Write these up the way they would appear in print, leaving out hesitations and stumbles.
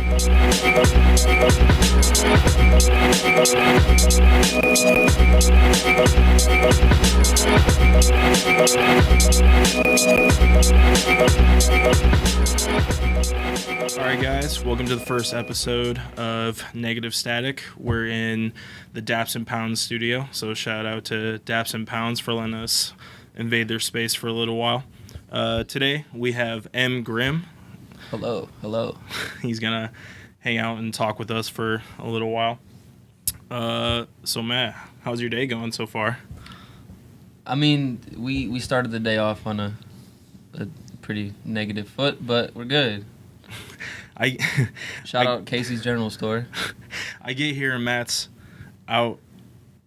Alright guys, welcome to the first episode of Negative Static. We're in the Daps and Pounds studio, so shout out to Daps and Pounds for letting us invade their space for a little while. Today we have Grimm. Hello. He's gonna hang out and talk with us for a little while. So Matt, how's your day going so far? I mean, we started the day off on a pretty negative foot, but we're good. Shout out Casey's General Store. I get here and Matt's out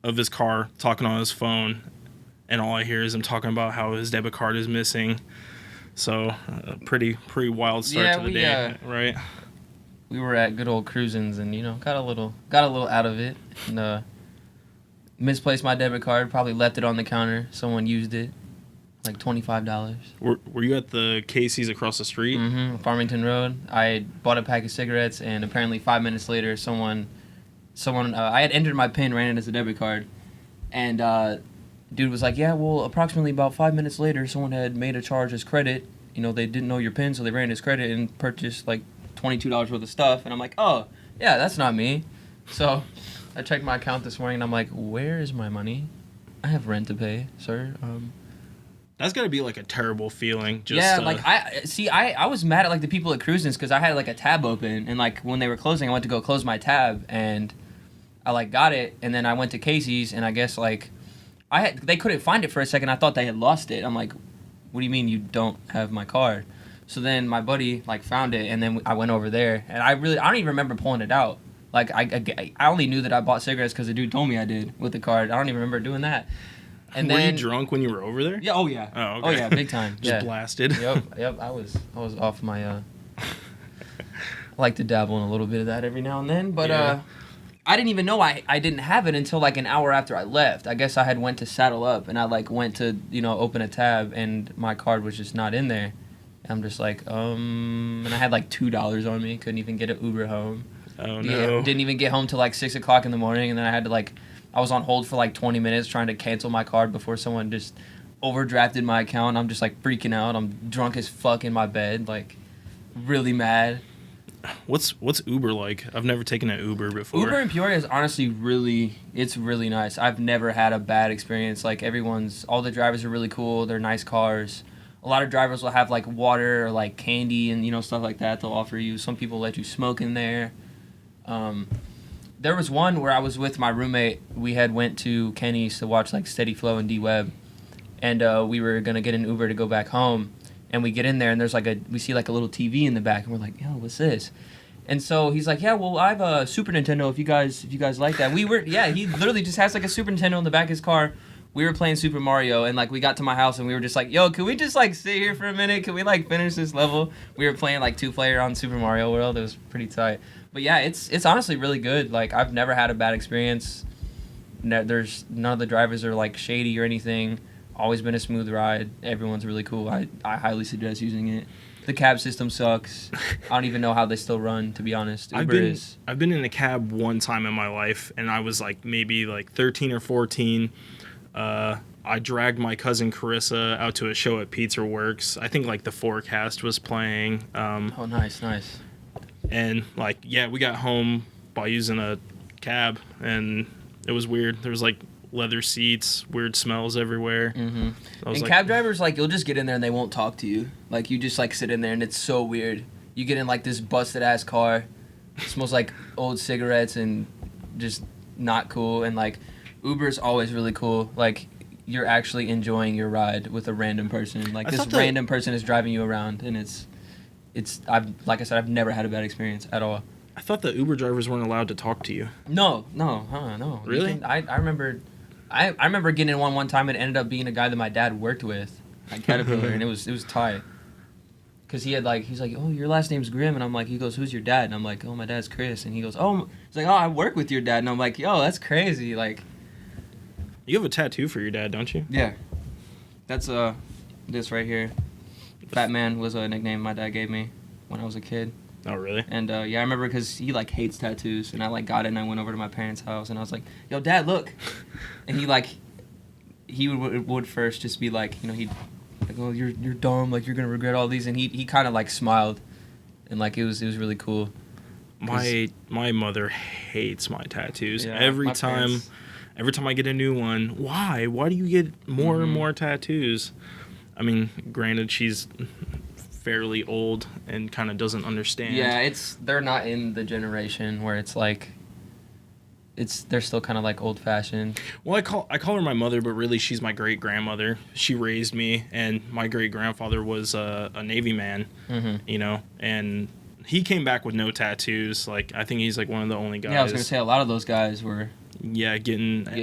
of his car talking on his phone, and all I hear is him talking about how his debit card is missing. So, pretty wild start to the day, right? We were at good old Cruisins, and got a little out of it, and misplaced my debit card. Probably left it on the counter. Someone used it, like $25. Were you at the Casey's across the street? Mm-hmm. Farmington Road. I bought a pack of cigarettes, and apparently 5 minutes later, someone. I had entered my PIN, ran it as a debit card, and dude was like, yeah, well, approximately about 5 minutes later, someone had made a charge as credit. They didn't know your PIN, so they ran it as credit and purchased like $22 worth of stuff. And I'm like, oh, yeah, that's not me. So I checked my account this morning, and I'm like, where is my money? I have rent to pay, sir. That's got to be like a terrible feeling. I was mad at like the people at Cruisins because I had like a tab open, and like when they were closing, I went to go close my tab, and I like got it, and then I went to Casey's, and I guess like they couldn't find it for a second. I thought they had lost it. I'm like, what do you mean you don't have my card? So then my buddy like found it, and then I went over there, and I don't even remember pulling it out. Like I only knew that I bought cigarettes because the dude told me I did with the card. I don't even remember doing that. And were you drunk when you were over there? Yeah. Oh yeah. Oh, okay. Oh yeah. Big time. Just blasted. Yep. I was off my. I like to dabble in a little bit of that every now and then, but I didn't even know I didn't have it until like an hour after I left. I guess I had went to saddle up, and I like went to open a tab, and my card was just not in there. And I'm just like and I had like $2 on me. Couldn't even get an Uber home. Oh no. Didn't even get home till like 6 o'clock in the morning, and then I had to I was on hold for like 20 minutes trying to cancel my card before someone just overdrafted my account. I'm just like freaking out. I'm drunk as fuck in my bed, like really mad. What's Uber like? I've never taken an Uber before. Uber in Peoria is honestly really nice. I've never had a bad experience. Like all the drivers are really cool. They're nice cars. A lot of drivers will have like water or like candy and stuff like that they'll offer you. Some people let you smoke in there. There was one where I was with my roommate. We had went to Kenny's to watch like Steady Flow and D-Web, and we were gonna get an Uber to go back home. And we get in there, and there's we see like a little TV in the back, and we're like, yo, what's this? And so he's like, yeah, well, I have a Super Nintendo if you guys like that. He literally just has like a Super Nintendo in the back of his car. We were playing Super Mario, and like we got to my house, and we were just like, yo, can we just like sit here for a minute? Can we like finish this level? We were playing like 2-player on Super Mario World. It was pretty tight. But yeah, it's honestly really good. Like I've never had a bad experience. There's none of the drivers are like shady or anything. Always been a smooth ride. Everyone's really cool. I highly suggest using it. The cab system sucks. I don't even know how they still run, to be honest. I've been in a cab one time in my life, and I was like maybe like 13 or 14. I dragged my cousin Carissa out to a show at Pizza Works. I think like the Forecast was playing. Oh, nice. And like, yeah, we got home by using a cab, and it was weird. There was like leather seats, weird smells everywhere. Mm-hmm. And cab drivers, like, you'll just get in there and they won't talk to you. Like, you just like sit in there, and it's so weird. You get in like this busted ass car, it smells like old cigarettes and just not cool. And like, Uber's always really cool. Like, you're actually enjoying your ride with a random person. Like, this random person is driving you around, and like I said, I've never had a bad experience at all. I thought the Uber drivers weren't allowed to talk to you. No. Really? I remember getting in one time, and it ended up being a guy that my dad worked with at Caterpillar, and it was tight. Cause he's like, oh, your last name's Grimm, and I'm like, he goes, who's your dad? And I'm like, oh, my dad's Chris, and he goes, oh, he's like, oh, I work with your dad, and I'm like, yo, that's crazy, like. You have a tattoo for your dad, don't you? Yeah, that's this right here. Batman was a nickname my dad gave me when I was a kid. Oh, really? And yeah, I remember because he like hates tattoos, and I like got it, and I went over to my parents' house, and I was like, "Yo, Dad, look," and he would first just be like, he'd like, "Oh, you're dumb, like you're gonna regret all these," and he kind of like smiled, and like it was really cool. My mother hates my tattoos. Yeah, every my time parents- I get a new one, why do you get more and more tattoos? I mean, granted, she's fairly old and kind of doesn't understand. Yeah, they're not in the generation where it's like they're still kind of like old fashioned. Well, I call her my mother, but really she's my great grandmother. She raised me, and my great grandfather was a Navy man, and he came back with no tattoos. Like, I think he's like one of the only guys. Yeah, I was gonna say a lot of those guys were. Yeah,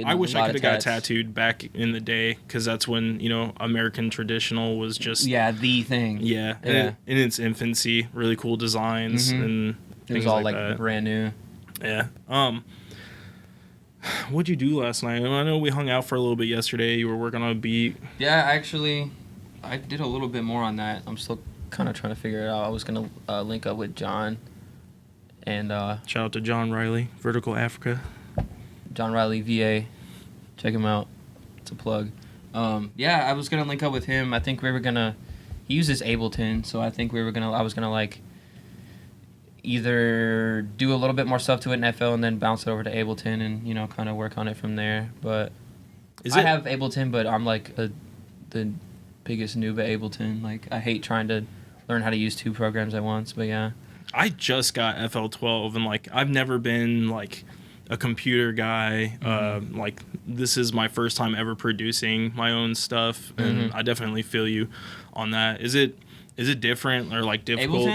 I wish I could have got tattooed back in the day, because that's when American traditional was just the thing. Yeah, in its infancy, really cool designs and It things was all like like that. brand new. Yeah. What'd you do last night? I know we hung out for a little bit yesterday. You were working on a beat. Yeah, actually, I did a little bit more on that. I'm still kind of trying to figure it out. I was gonna link up with John, and Shout out to John Riley, Vertical Africa. John Riley VA. Check him out. It's a plug. Yeah, I was gonna link up with him. I think we were gonna. He uses Ableton, so I think I was gonna like either do a little bit more stuff to it in FL and then bounce it over to Ableton and kind of work on it from there. But I have Ableton, but I'm like the biggest noob at Ableton. Like, I hate trying to learn how to use two programs at once. But yeah, I just got FL12, and like I've never been like a computer guy. Like, this is my first time ever producing my own stuff, and I definitely feel you on that. Is it different or like difficult?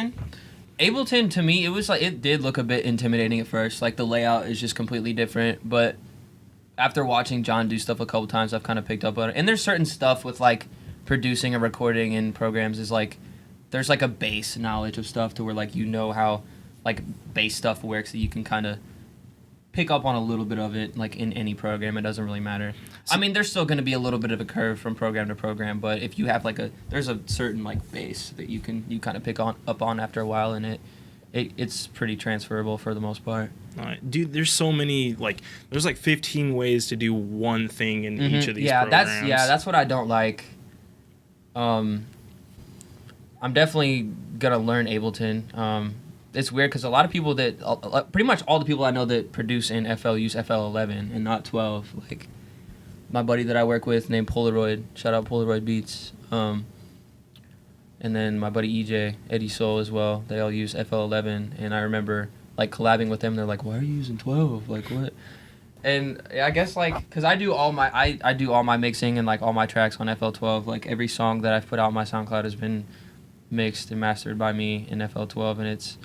Ableton to me, it was like, it did look a bit intimidating at first. Like, the layout is just completely different, but after watching John do stuff a couple times, I've kind of picked up on it. And there's certain stuff with like producing and recording in programs is like, there's like a base knowledge of stuff to where like how like base stuff works, that you can kind of pick up on a little bit of it, like in any program. It doesn't really matter. I mean, there's still going to be a little bit of a curve from program to program, but if you have there's a certain like base that you kind of pick up on after a while, and it's pretty transferable for the most part. All right. Dude, there's so many, like, there's like 15 ways to do one thing in each of these programs. That's what I don't like. I'm definitely gonna learn Ableton. It's weird because a lot of people pretty much all the people I know that produce in FL use FL11 and not 12. Like, my buddy that I work with named Polaroid, shout out Polaroid Beats. And then my buddy EJ, Eddie Soul as well. They all use FL11, and I remember like collabing with them. They're like, "Why are you using 12? Like, what?" And I guess like, because I do all my mixing and like all my tracks on FL12. Like, every song that I've put out on my SoundCloud has been mixed and mastered by me in FL12, and it's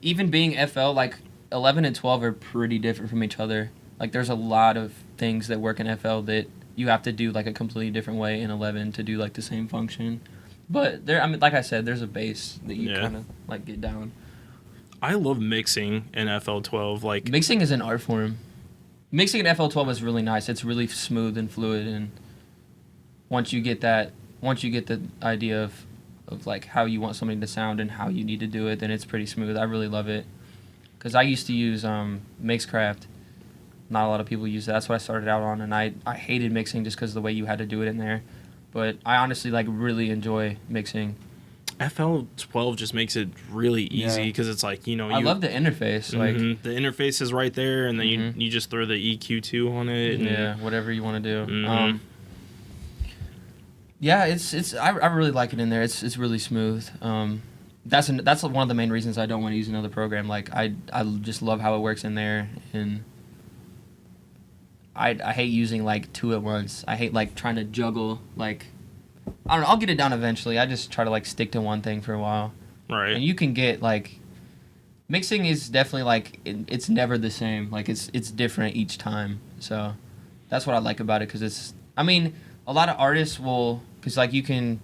even being FL, like 11 and 12 are pretty different from each other. Like, there's a lot of things that work in FL that you have to do like a completely different way in 11 to do like the same function. But like I said, there's a base that you kind of like get down. I love mixing in FL12. Like, mixing is an art form. Mixing in FL12 is really nice. It's really smooth and fluid, and once you get the idea of like how you want something to sound and how you need to do it, then it's pretty smooth. I really love it, because I used to use Mixcraft. Not a lot of people use that. That's what I started out on, and I hated mixing just because of the way you had to do it in there. But I honestly like really enjoy mixing. FL12 just makes it really easy, because it's like, I love the interface. Like, the interface is right there, and then you just throw the EQ2 on it. And, whatever you want to do. Yeah, I really like it in there. It's really smooth. That's one of the main reasons I don't want to use another program. Like, I just love how it works in there, and I hate using like two at once. I hate like trying to juggle, like, I don't know, I'll get it down eventually. I just try to like stick to one thing for a while. Right. And you can get like, mixing is definitely like, it's never the same. Like, it's different each time. So that's what I like about it, because I mean, a lot of artists will, because like you can,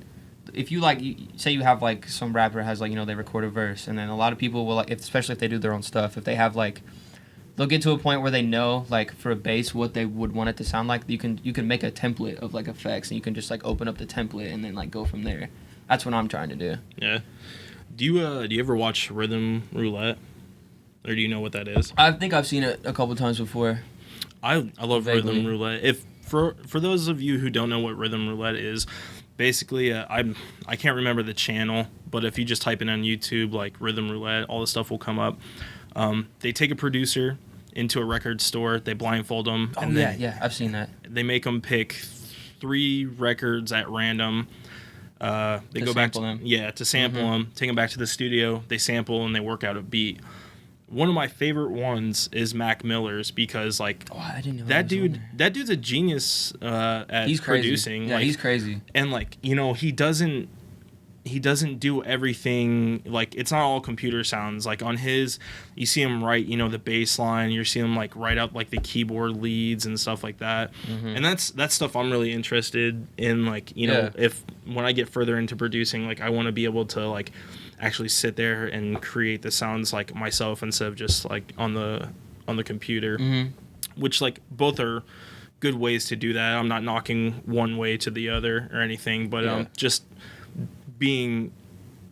if you like, say you have like some rapper has like, they record a verse, and then a lot of people will like, especially if they do their own stuff, if they have like, they'll get to a point where they know like for a bass what they would want it to sound like. You can make a template of like effects, and you can just like open up the template and then like go from there. That's what I'm trying to do. Yeah. Do you ever watch Rhythm Roulette, or do you know what that is? I think I've seen it a couple times before. I love Vaguely. Rhythm Roulette. If for those of you who don't know what Rhythm Roulette is, basically I can't remember the channel, but if you just type in on YouTube like Rhythm Roulette, all the stuff will come up. They take a producer into a record store, they blindfold them, Oh, yeah, I've seen that. they make them pick 3 records at random. They To go back to sample them. Yeah, to sample them, take them back to the studio, they sample and they work out a beat. One of my favorite ones is Mac Miller's, because like Oh, I didn't know that dude's a genius at He's crazy. producing. Yeah, like, he's crazy. and like, you know, he doesn't do everything. Like, it's not all computer sounds. Like on his, you see him write, you know, the bass line, you see him like write out like the keyboard leads and stuff like that. And that's stuff I'm really interested in. Like, you know, if when I get further into producing, like I want to be able to like actually sit there and create the sounds like myself instead of just like on the computer. Which like both are good ways to do that. I'm not knocking one way to the other or anything, but just being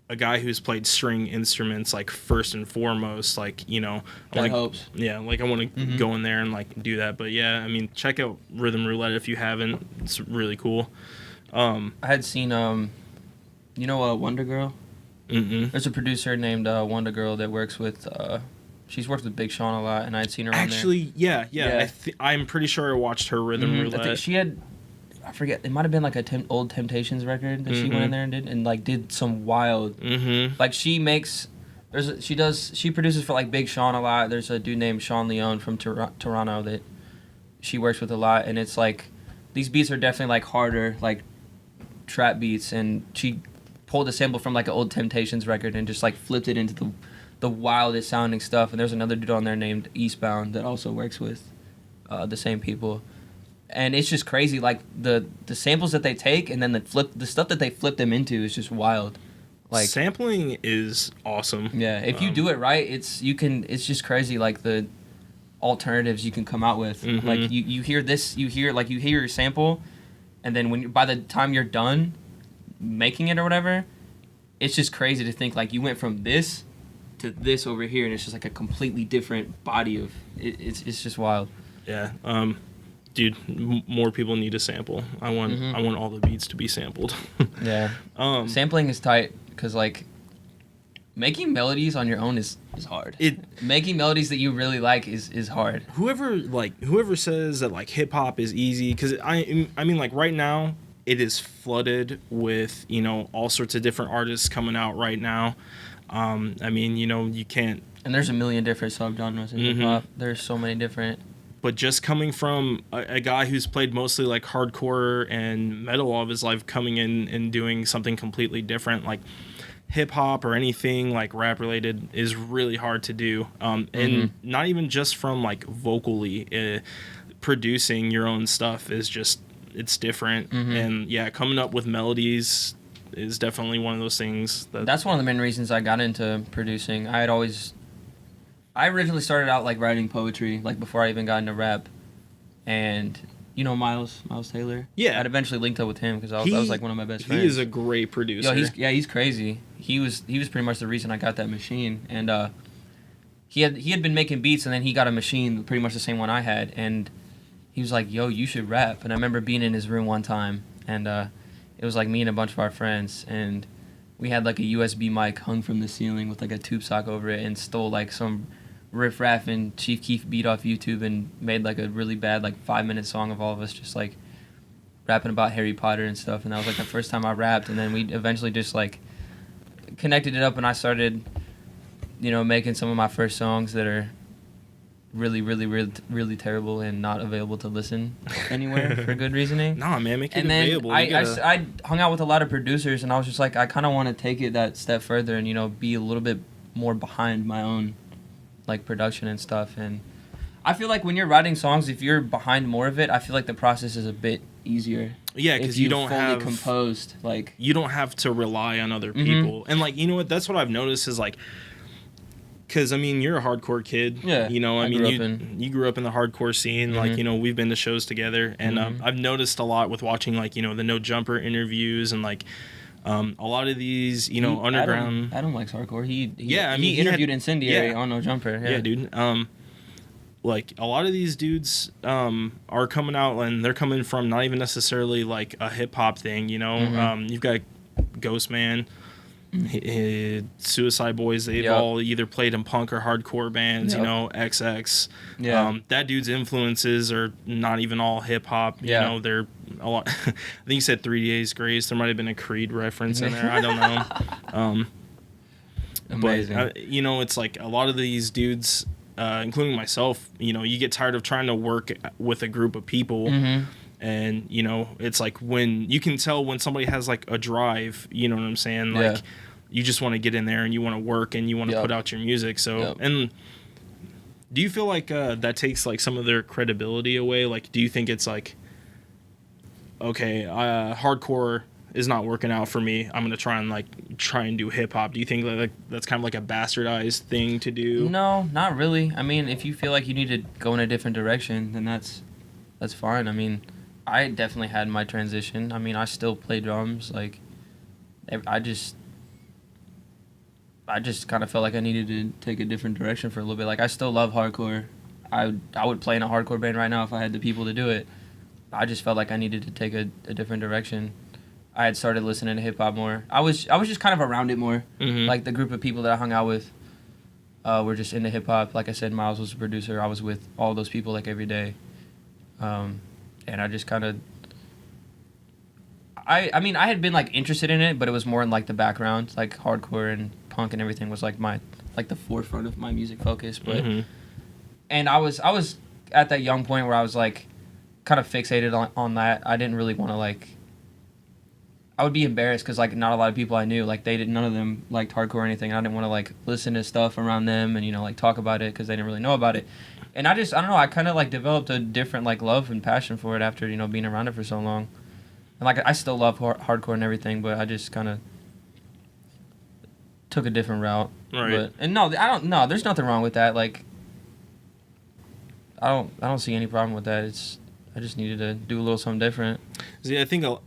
a guy who's played string instruments, like first and foremost, like, you know, That helps. Yeah, like I want to go in there and like do that. But yeah, I mean, check out Rhythm Roulette if you haven't. It's really cool. I had seen you know Wonder Girl? There's a producer named Wonder Girl that works with she's worked with Big Sean a lot, and I'd seen her on there. Actually, yeah. I'm pretty sure I watched her Rhythm Roulette. I think she had, I forget, it might have been like a old Temptations record that she went in there and did some wild, like she produces for like Big Sean a lot. There's a dude named Sean Leone from Toronto that she works with a lot, and it's like these beats are definitely like harder, like trap beats, and she pulled a sample from like an old Temptations record and just like flipped it into the wildest sounding stuff. And there's another dude on there named Eastbound that also works with the same people. And it's just crazy, like the samples that they take and then the stuff that they flip them into is just wild. Like sampling is awesome. Yeah, if you do it right, it's just crazy, like the alternatives you can come out with. Like you hear your sample, and then by the time you're done making it or whatever, it's just crazy to think like you went from this to this over here, and it's just like a completely different body of it. It's just wild. Yeah. Dude, more people need a sample. I want all the beats to be sampled. Yeah. Sampling is tight because like making melodies on your own is hard. Making melodies that you really like is hard. Whoever says that like hip hop is easy, because I mean like right now it is flooded with, you know, all sorts of different artists coming out right now. I mean, you know, you can't. And there's a million different subgenres in hip hop. There's so many different. But just coming from a guy who's played mostly like hardcore and metal all of his life, coming in and doing something completely different, like hip hop or anything like rap related, is really hard to do. And not even just from like vocally, producing your own stuff is just, it's different. And yeah, coming up with melodies is definitely one of those things. That's one of the main reasons I got into producing. I originally started out like writing poetry, like before I even got into rap. And you know Miles Taylor? Yeah. I'd eventually linked up with him because that was like one of my best friends. He is a great producer. He's crazy. He was pretty much the reason I got that machine. And he had been making beats, and then he got a machine, pretty much the same one I had, and he was like, "Yo, you should rap." And I remember being in his room one time, and it was like me and a bunch of our friends, and we had like a USB mic hung from the ceiling with like a tube sock over it, and stole like some riff raff and Chief Keef beat off YouTube and made like a really bad like 5-minute song of all of us just like rapping about Harry Potter and stuff. And that was like the first time I rapped, and then we eventually just like connected it up, and I started, you know, making some of my first songs that are really, really, really, really terrible and not available to listen anywhere for good reasoning. Nah, man, make it and available. And then I hung out with a lot of producers, and I was just like, I kind of want to take it that step further and, you know, be a little bit more behind my own, like, production and stuff. And I feel like when you're writing songs, if you're behind more of it, I feel like the process is a bit easier. Yeah, because you don't have composed, like, you don't have to rely on other people. And like, you know what? That's what I've noticed is like, because I mean, you're a hardcore kid. Yeah. You know, I mean, you grew up in the hardcore scene. Like, you know, we've been to shows together, and I've noticed a lot with watching like, you know, the No Jumper interviews and like A lot of these, you know, underground. Adam likes hardcore. He he interviewed had, Incendiary on No Jumper. Yeah, dude. Like a lot of these dudes are coming out and they're coming from not even necessarily like a hip hop thing, you know. You've got Ghostman, Suicide Boys. They've all either played in punk or hardcore bands, you know. XX. Yeah. That dude's influences are not even all hip hop. You know, they're a lot. I think you said 3 Days Grace. There might have been a Creed reference in there. I don't know. Amazing. But you know, it's like a lot of these dudes. Including myself, you know, you get tired of trying to work with a group of people, and you know, it's like when you can tell when somebody has like a drive, you know what I'm saying? Like, you just want to get in there and you want to work and you want to put out your music. So, and do you feel like that takes like some of their credibility away? Like, do you think it's like, okay, hardcore is not working out for me, I'm gonna try and do hip hop? Do you think like that's kind of like a bastardized thing to do? No, not really. I mean, if you feel like you need to go in a different direction, then that's fine. I mean, I definitely had my transition. I mean, I still play drums. Like, I just kind of felt like I needed to take a different direction for a little bit. Like, I still love hardcore. I would play in a hardcore band right now if I had the people to do it. I just felt like I needed to take a different direction. I had started listening to hip hop more. I was just kind of around it more. Like, the group of people that I hung out with were just into hip hop. Like I said, Miles was a producer. I was with all those people like every day, and I just kind of. I mean, I had been like interested in it, but it was more in like the background. Like, hardcore and punk and everything was like the forefront of my music focus. But and I was at that young point where I was like kind of fixated on that. I didn't really want to like. I would be embarrassed because, like, not a lot of people I knew, like, none of them liked hardcore or anything. I didn't want to, like, listen to stuff around them and, you know, like, talk about it because they didn't really know about it. And I don't know, I kind of, like, developed a different, like, love and passion for it after, you know, being around it for so long. And, like, I still love hardcore and everything, but I just kind of took a different route. Right. No, there's nothing wrong with that. Like, I don't see any problem with that. I just needed to do a little something different. See, I think a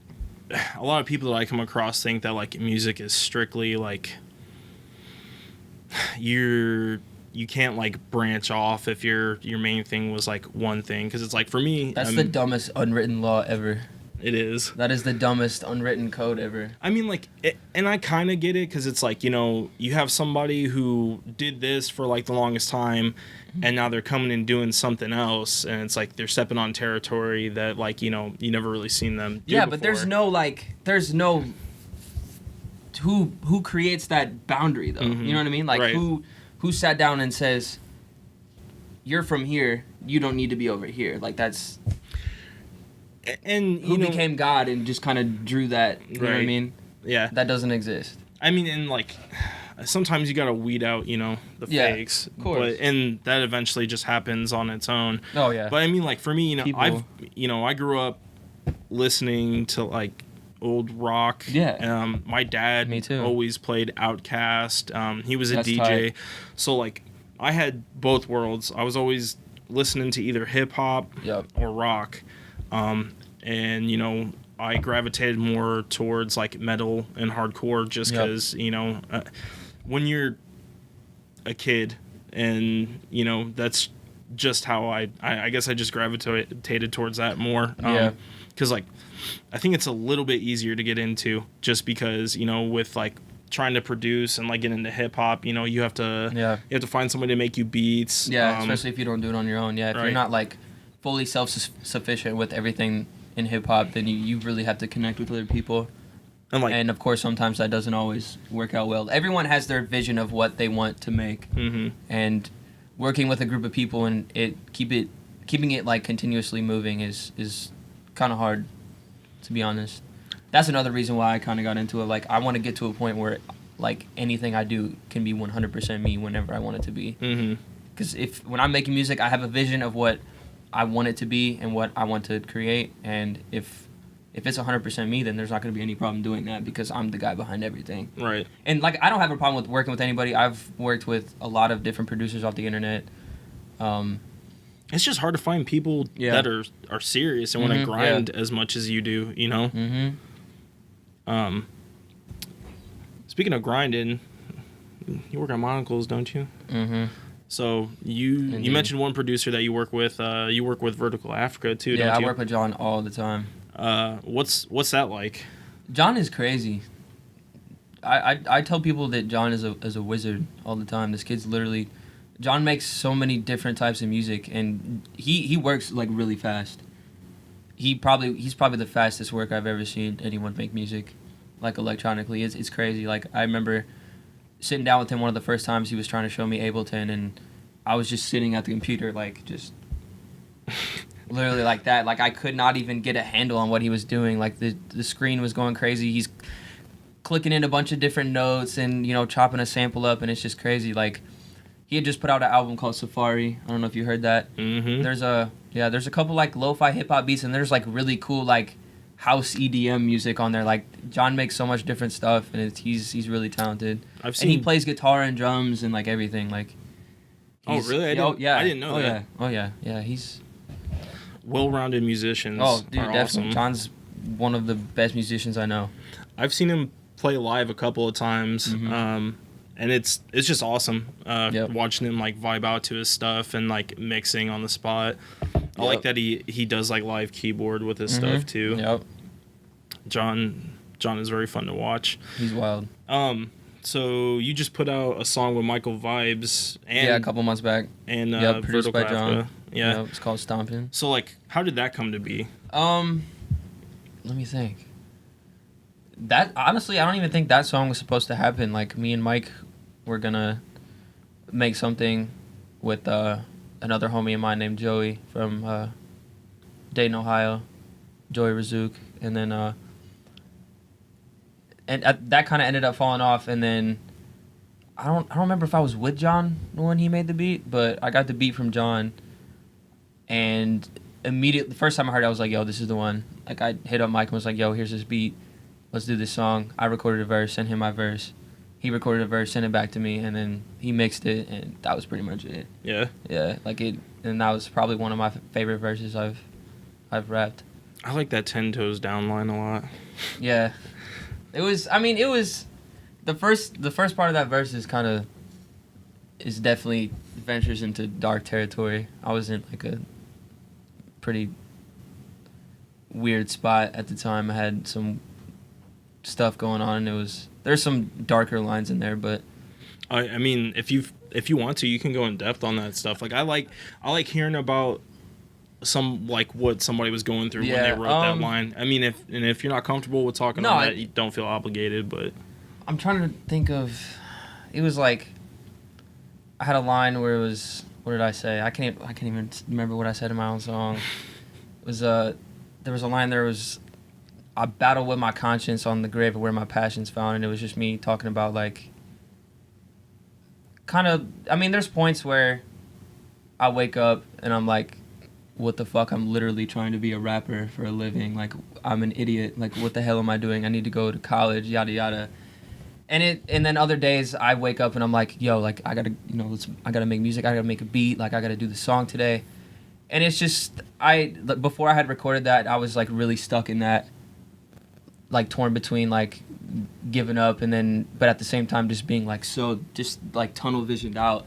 lot of people that I come across think that like music is strictly like you can't like branch off if your main thing was like one thing, because it's like for me that's the dumbest unwritten law ever. It is. That is the dumbest unwritten code ever. I mean, like, and I kind of get it because it's like, you know, you have somebody who did this for like the longest time, and now they're coming and doing something else, and it's like they're stepping on territory that, like, you know, you never really seen them do before. But there's no who creates that boundary though. You know what I mean? Like, who sat down and says, you're from here, you don't need to be over here. Like, that's. And who became God and just kind of drew that, you know what I mean? Yeah. That doesn't exist. I mean, and like, sometimes you gotta weed out, you know, the fakes. Of course. And that eventually just happens on its own. Oh, yeah. But I mean, like, for me, you know, I grew up listening to, like, old rock. Yeah. My dad Me too. always played Outkast. He was a That's DJ. tight. So, like, I had both worlds. I was always listening to either hip-hop or rock. And, you know, I gravitated more towards, like, metal and hardcore just because, you know, when you're a kid and, you know, that's just how I guess I just gravitated towards that more. Because, like, I think it's a little bit easier to get into just because, you know, with, like, trying to produce and, like, get into hip-hop, you know, you have to find somebody to make you beats. Yeah, especially if you don't do it on your own. Yeah, if you're not, like, fully self-sufficient with everything in hip-hop, then you really have to connect with other people. And of course, sometimes that doesn't always work out well. Everyone has their vision of what they want to make. And working with a group of people and keeping it like continuously moving is kind of hard, to be honest. That's another reason why I kind of got into it. Like, I want to get to a point where, like, anything I do can be 100% me whenever I want it to be. Because when I'm making music, I have a vision of what I want it to be and what I want to create, and if it's 100% me, then there's not going to be any problem doing that because I'm the guy behind everything. Right. And, like, I don't have a problem with working with anybody. I've worked with a lot of different producers off the internet. It's just hard to find people that are serious and want to grind as much as you do, you know? Speaking of grinding, you work on Monocles, don't you? Mm-hmm. So you mentioned one producer that you work with. You work with Vertical Africa too, Yeah, don't you? I work with John all the time. What's that like? John is crazy. I tell people that John is a wizard all the time. This kid's literally... John makes so many different types of music, and he works like really fast. He's probably the fastest work I've ever seen anyone make music, like electronically. It's crazy. Like I remember sitting down with him one of the first times he was trying to show me Ableton, and I was just sitting at the computer like just literally like that. Like I could not even get a handle on what he was doing. Like the screen was going crazy. He's clicking in a bunch of different notes and chopping a sample up, and it's just crazy. Like he had just put out an album called Safari. I don't know if you heard that. Mm-hmm. There's a couple like lo-fi hip hop beats, and there's like really cool like house EDM music on there. Like John makes so much different stuff, and he's really talented. I've seen. And he plays guitar and drums and like everything. Like. Oh really? I didn't know that. Yeah. He's well-rounded musicians. Oh, dude, are definitely. awesome. John's one of the best musicians I know. I've seen him play live a couple of times. Mm-hmm. And it's just awesome Yep. watching him like vibe out to his stuff and like mixing on the spot. I like that he does like live keyboard with his stuff too. Yep. John is very fun to watch. He's wild. So you just put out a song with Michael Vibes and a couple months back. and Produced by Vertical John. Africa. Yeah. Yep, it's called Stompin'. So like how did that come to be? Let me think. That honestly, I don't even think that song was supposed to happen. Like me and Mike were gonna make something with another homie of mine named Joey from Dayton, Ohio, Joey Razook, and then that kind of ended up falling off. And then I don't remember if I was with John when he made the beat, but I got the beat from John, and immediately the first time I heard it, I was like, "Yo, this is the one." Like I hit up Mike and was like, "Yo, here's this beat. Let's do this song." I recorded a verse, sent him my verse. He recorded a verse, sent it back to me, and then he mixed it, and that was pretty much it. Yeah. Yeah, and that was probably one of my favorite verses I've rapped. I like that 10 toes down line a lot. Yeah, it was the first part of that verse is definitely ventures into dark territory. I was in like a pretty weird spot at the time. I had some stuff going on, and there's some darker lines in there, but I mean, if you want to, you can go in depth on that stuff. Like I like hearing about some like what somebody was going through when they wrote that line. I mean, if you're not comfortable with talking on that, you don't feel obligated. But I'm trying to think of. It was like I had a line where it was. What did I say? I can't even remember what I said in my own song. It was there was a line there was. I battle with my conscience on the grave of where my passion's found, and it was just me talking about like kind of. I mean, there's points where I wake up and I'm like, what the fuck? I'm literally trying to be a rapper for a living. Like, I'm an idiot. Like, what the hell am I doing? I need to go to college, yada yada. And then other days I wake up and I'm like, yo, like I gotta I gotta make music. I gotta make a beat. Like I gotta do the song today. And it's just before I had recorded that, I was like really stuck in that. Like torn between like giving up and then but at the same time just being like so just like tunnel visioned out,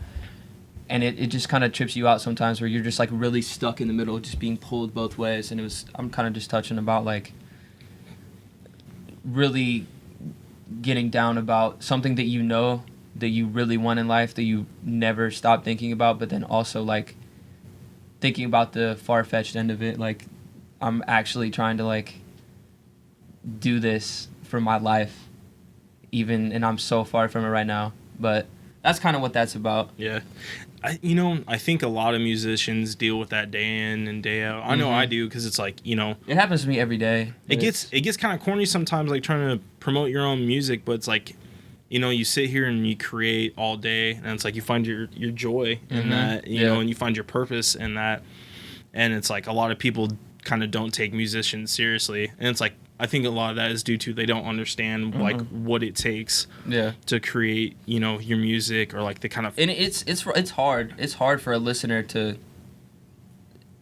and it just kind of trips you out sometimes where you're just like really stuck in the middle just being pulled both ways. And I'm kind of just touching about like really getting down about something that that you really want in life that you never stop thinking about, but then also like thinking about the far-fetched end of it. Like I'm actually trying to like do this for my life and I'm so far from it right now, but that's kind of what that's about. Yeah, I think a lot of musicians deal with that day in and day out. I know I do, because it's like it happens to me every day. It gets kind of corny sometimes, like trying to promote your own music, but it's like you sit here and you create all day, and it's like you find your joy in that, know, and you find your purpose in that, and it's like a lot of people kind of don't take musicians seriously, and it's like I think a lot of that is due to they don't understand like what it takes to create your music, or like the kind of, and it's hard for a listener to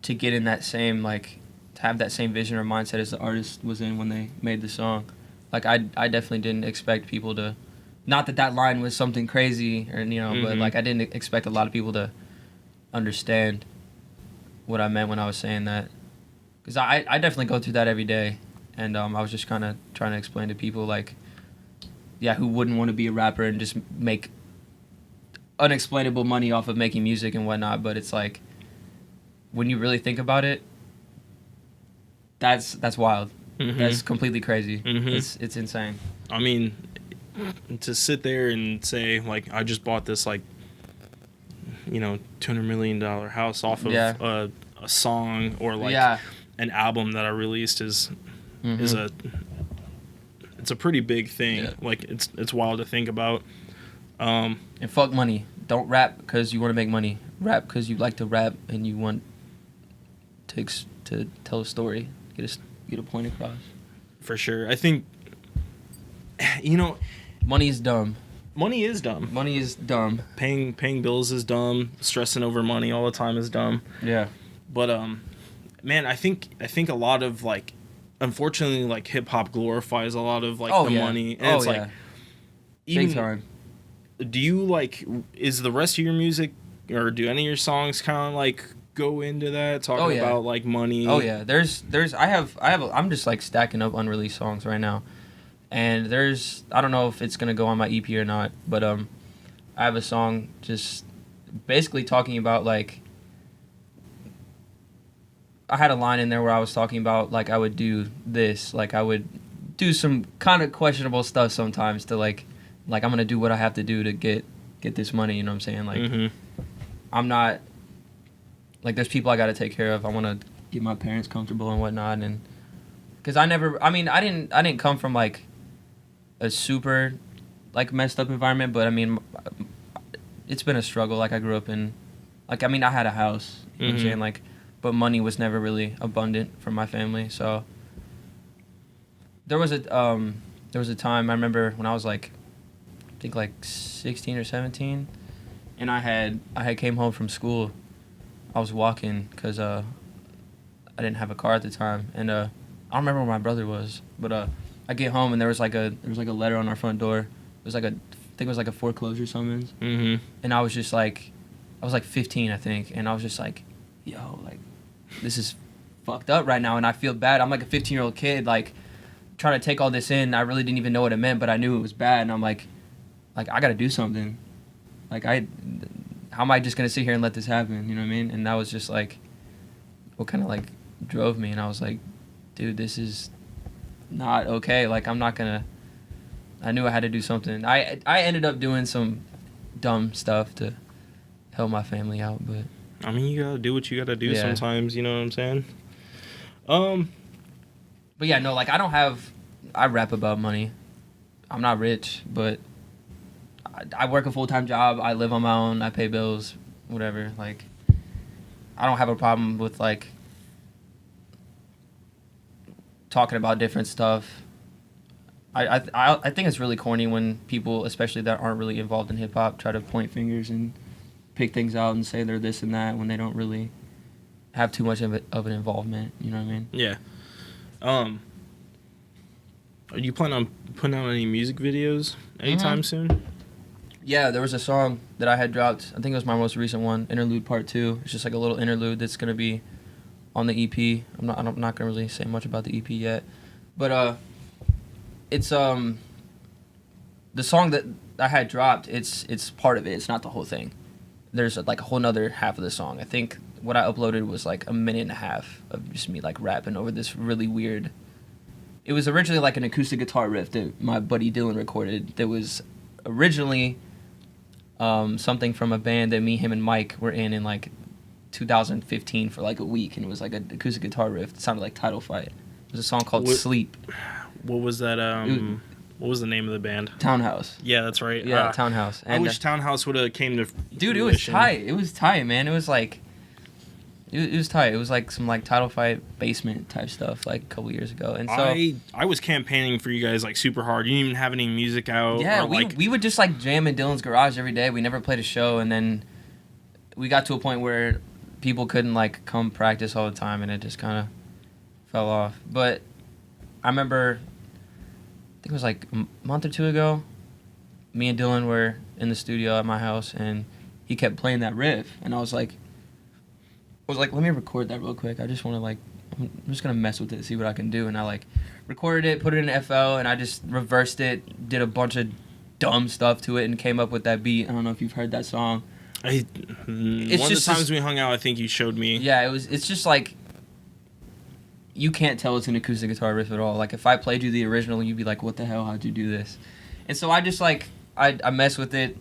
get in that same like to have that same vision or mindset as the artist was in when they made the song. Like I definitely didn't expect people to not that line was something crazy or but like I didn't expect a lot of people to understand what I meant when I was saying that, because I definitely go through that every day, and I was just kind of trying to explain to people like, yeah, who wouldn't want to be a rapper and just make unexplainable money off of making music and whatnot, but it's like, when you really think about it, that's wild. That's completely crazy. It's insane. I mean, to sit there and say like, I just bought this like, $200 million house off of a song or like an album that I released is it's a pretty big thing. Yeah. Like it's wild to think about. And fuck money. Don't rap because you want to make money. Rap because you like to rap and you want to tell a story, get a point across. For sure. I think, money is dumb. Money is dumb. Money is dumb. Paying bills is dumb. Stressing over money all the time is dumb. Yeah. But man, I think a lot of like, unfortunately, like hip hop glorifies a lot of like money, and it's like, even big time. Do you like? Is the rest of your music, or do any of your songs kind of like go into that, talking about like money? Oh yeah, I'm just like stacking up unreleased songs right now, and I don't know if it's gonna go on my EP or not, but I have a song just basically talking about like, I had a line in there where I was talking about like I would do this, like I would do some kind of questionable stuff sometimes to like I'm gonna do what I have to do to get this money, you know what I'm saying? Like I'm not, like, there's people I got to take care of. I want to get my parents comfortable and whatnot, and because I didn't come from like a super like messed up environment, but I mean, it's been a struggle. Like I grew up in, like, I mean, I had a house, you know what I'm saying, like, but money was never really abundant for my family. So there was a time I remember when I was like, I think like 16 or 17, and I had came home from school. I was walking because I didn't have a car at the time, and I don't remember where my brother was, but I get home and there was like a letter on our front door. It was like I think it was like a foreclosure summons, and I was just like, I was like 15, I think, and I was just like, yo, like, this is fucked up right now, and I feel bad. I'm like a 15-year-old kid, like, trying to take all this in. I really didn't even know what it meant, but I knew it was bad, and I'm like I gotta do something. Like, how am I just gonna sit here and let this happen? You know what I mean? And that was just like what kind of like drove me, and I was like, dude, this is not okay. Like, I'm not gonna. I knew I had to do something. I ended up doing some dumb stuff to help my family out, but I mean, you gotta do what you gotta do sometimes. You know what I'm saying? But yeah, no, like, I rap about money. I'm not rich, but I work a full-time job. I live on my own. I pay bills, whatever. Like, I don't have a problem with, like, talking about different stuff. I think it's really corny when people, especially that aren't really involved in hip-hop, try to point fingers and pick things out and say they're this and that when they don't really have too much of an involvement. You know what I mean? Yeah. Are you planning on putting out any music videos anytime soon? Yeah, there was a song that I had dropped. I think it was my most recent one, Interlude Part 2. It's just like a little interlude that's going to be on the EP. I'm not going to really say much about the EP yet. But it's the song that I had dropped, it's part of it. It's not the whole thing. There's like a whole nother half of the song. I think what I uploaded was like a minute and a half of just me like rapping over this really weird. It was originally like an acoustic guitar riff that my buddy Dylan recorded. That was originally something from a band that me, him, and Mike were in like 2015 for like a week, and it was like an acoustic guitar riff. It sounded like Title Fight. It was a song called Sleep. What was that? What was the name of the band? Townhouse. Yeah, that's right. Yeah, Townhouse. And I wish Townhouse would have came to dude, it was tight. It was tight, man. It was like... It was tight. It was like some like Title Fight basement type stuff like a couple years ago. And so I was campaigning for you guys like super hard. You didn't even have any music out. Yeah, we would just like jam in Dylan's garage every day. We never played a show, and then we got to a point where people couldn't like come practice all the time, and it just kind of fell off. But I remember, I think it was like a month or two ago, me and Dylan were in the studio at my house, and he kept playing that riff, and I was like, let me record that real quick. I just want to I'm just gonna mess with it, see what I can do, and I recorded it, put it in FL, and I just reversed it, did a bunch of dumb stuff to it, and came up with that beat. I don't know if you've heard that song. One of the times we hung out, I think you showed me. Yeah, it's just like, you can't tell it's an acoustic guitar riff at all. Like, if I played you the original, you'd be like, what the hell, how'd you do this? And so I just I messed with it,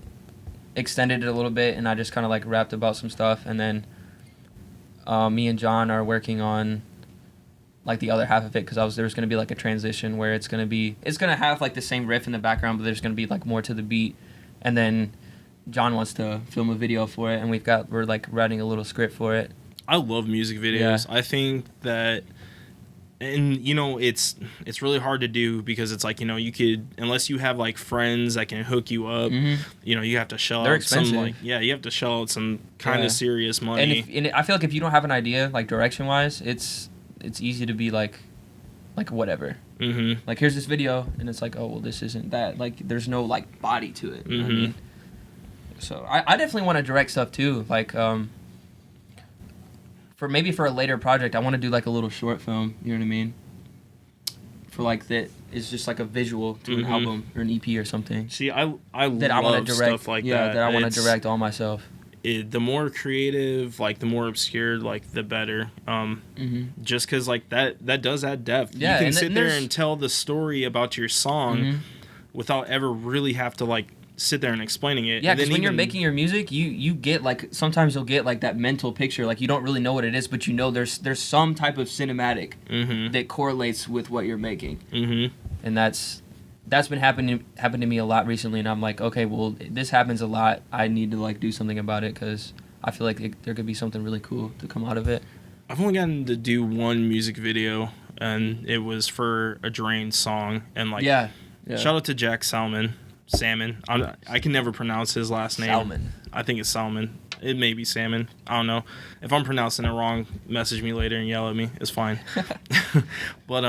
extended it a little bit, and I just kind of rapped about some stuff, and then me and John are working on the other half of it, because there's going to be a transition where it's going to have the same riff in the background, but there's going to be more to the beat, and then John wants to film a video for it, and we're writing a little script for it. I love music videos. Yeah. I think that, and it's really hard to do, because it's you could, unless you have friends that can hook you up, you have to shell They're out expensive. you have to shell out some kind of serious money. And I feel if you don't have an idea direction wise, it's easy to be whatever. Mm-hmm. Here's this video, and it's oh, well, this isn't that. There's no body to it. You know what I mean? So I definitely want to direct stuff too. For a later project, I want to do a little short film. You know what I mean? For that is just a visual to an album or an EP or something. See, I that I love direct, stuff like that. Yeah, that I want to direct all myself. The more creative, the more obscure, the better. Just because that does add depth. Yeah, you can sit there and tell the story about your song without ever really have to sit there and explaining it. Yeah, because when you're making your music, you get sometimes you'll get that mental picture, you don't really know what it is, but there's some type of cinematic that correlates with what you're making. And that's been happening to me a lot recently, and I'm okay, well, this happens a lot. I need to do something about it, because I feel there could be something really cool to come out of it. I've only gotten to do one music video, and it was for a Drain song, and yeah. Shout out to Jack Salmon. I can never pronounce his last name. Salmon. I think it's Salmon. It may be Salmon. I don't know. If I'm pronouncing it wrong, message me later and yell at me. It's fine. But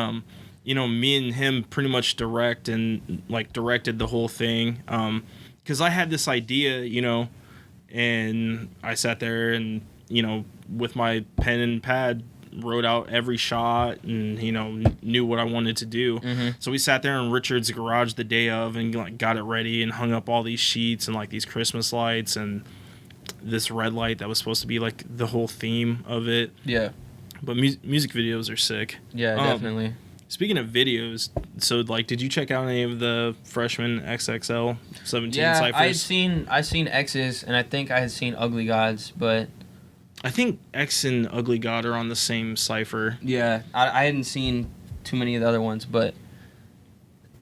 me and him pretty much directed the whole thing. Because I had this idea, and I sat there and with my pen and pad, wrote out every shot and knew what I wanted to do. So we sat there in Richard's garage the day of and got it ready and hung up all these sheets and these Christmas lights and this red light that was supposed to be the whole theme of it. Yeah. But music videos are sick. Yeah, definitely. Speaking of videos, so did you check out any of the Freshman XXL 17 ciphers? Yeah, I seen X's, and I think I had seen Ugly Gods, but I think X and Ugly God are on the same cipher. Yeah, I hadn't seen too many of the other ones, but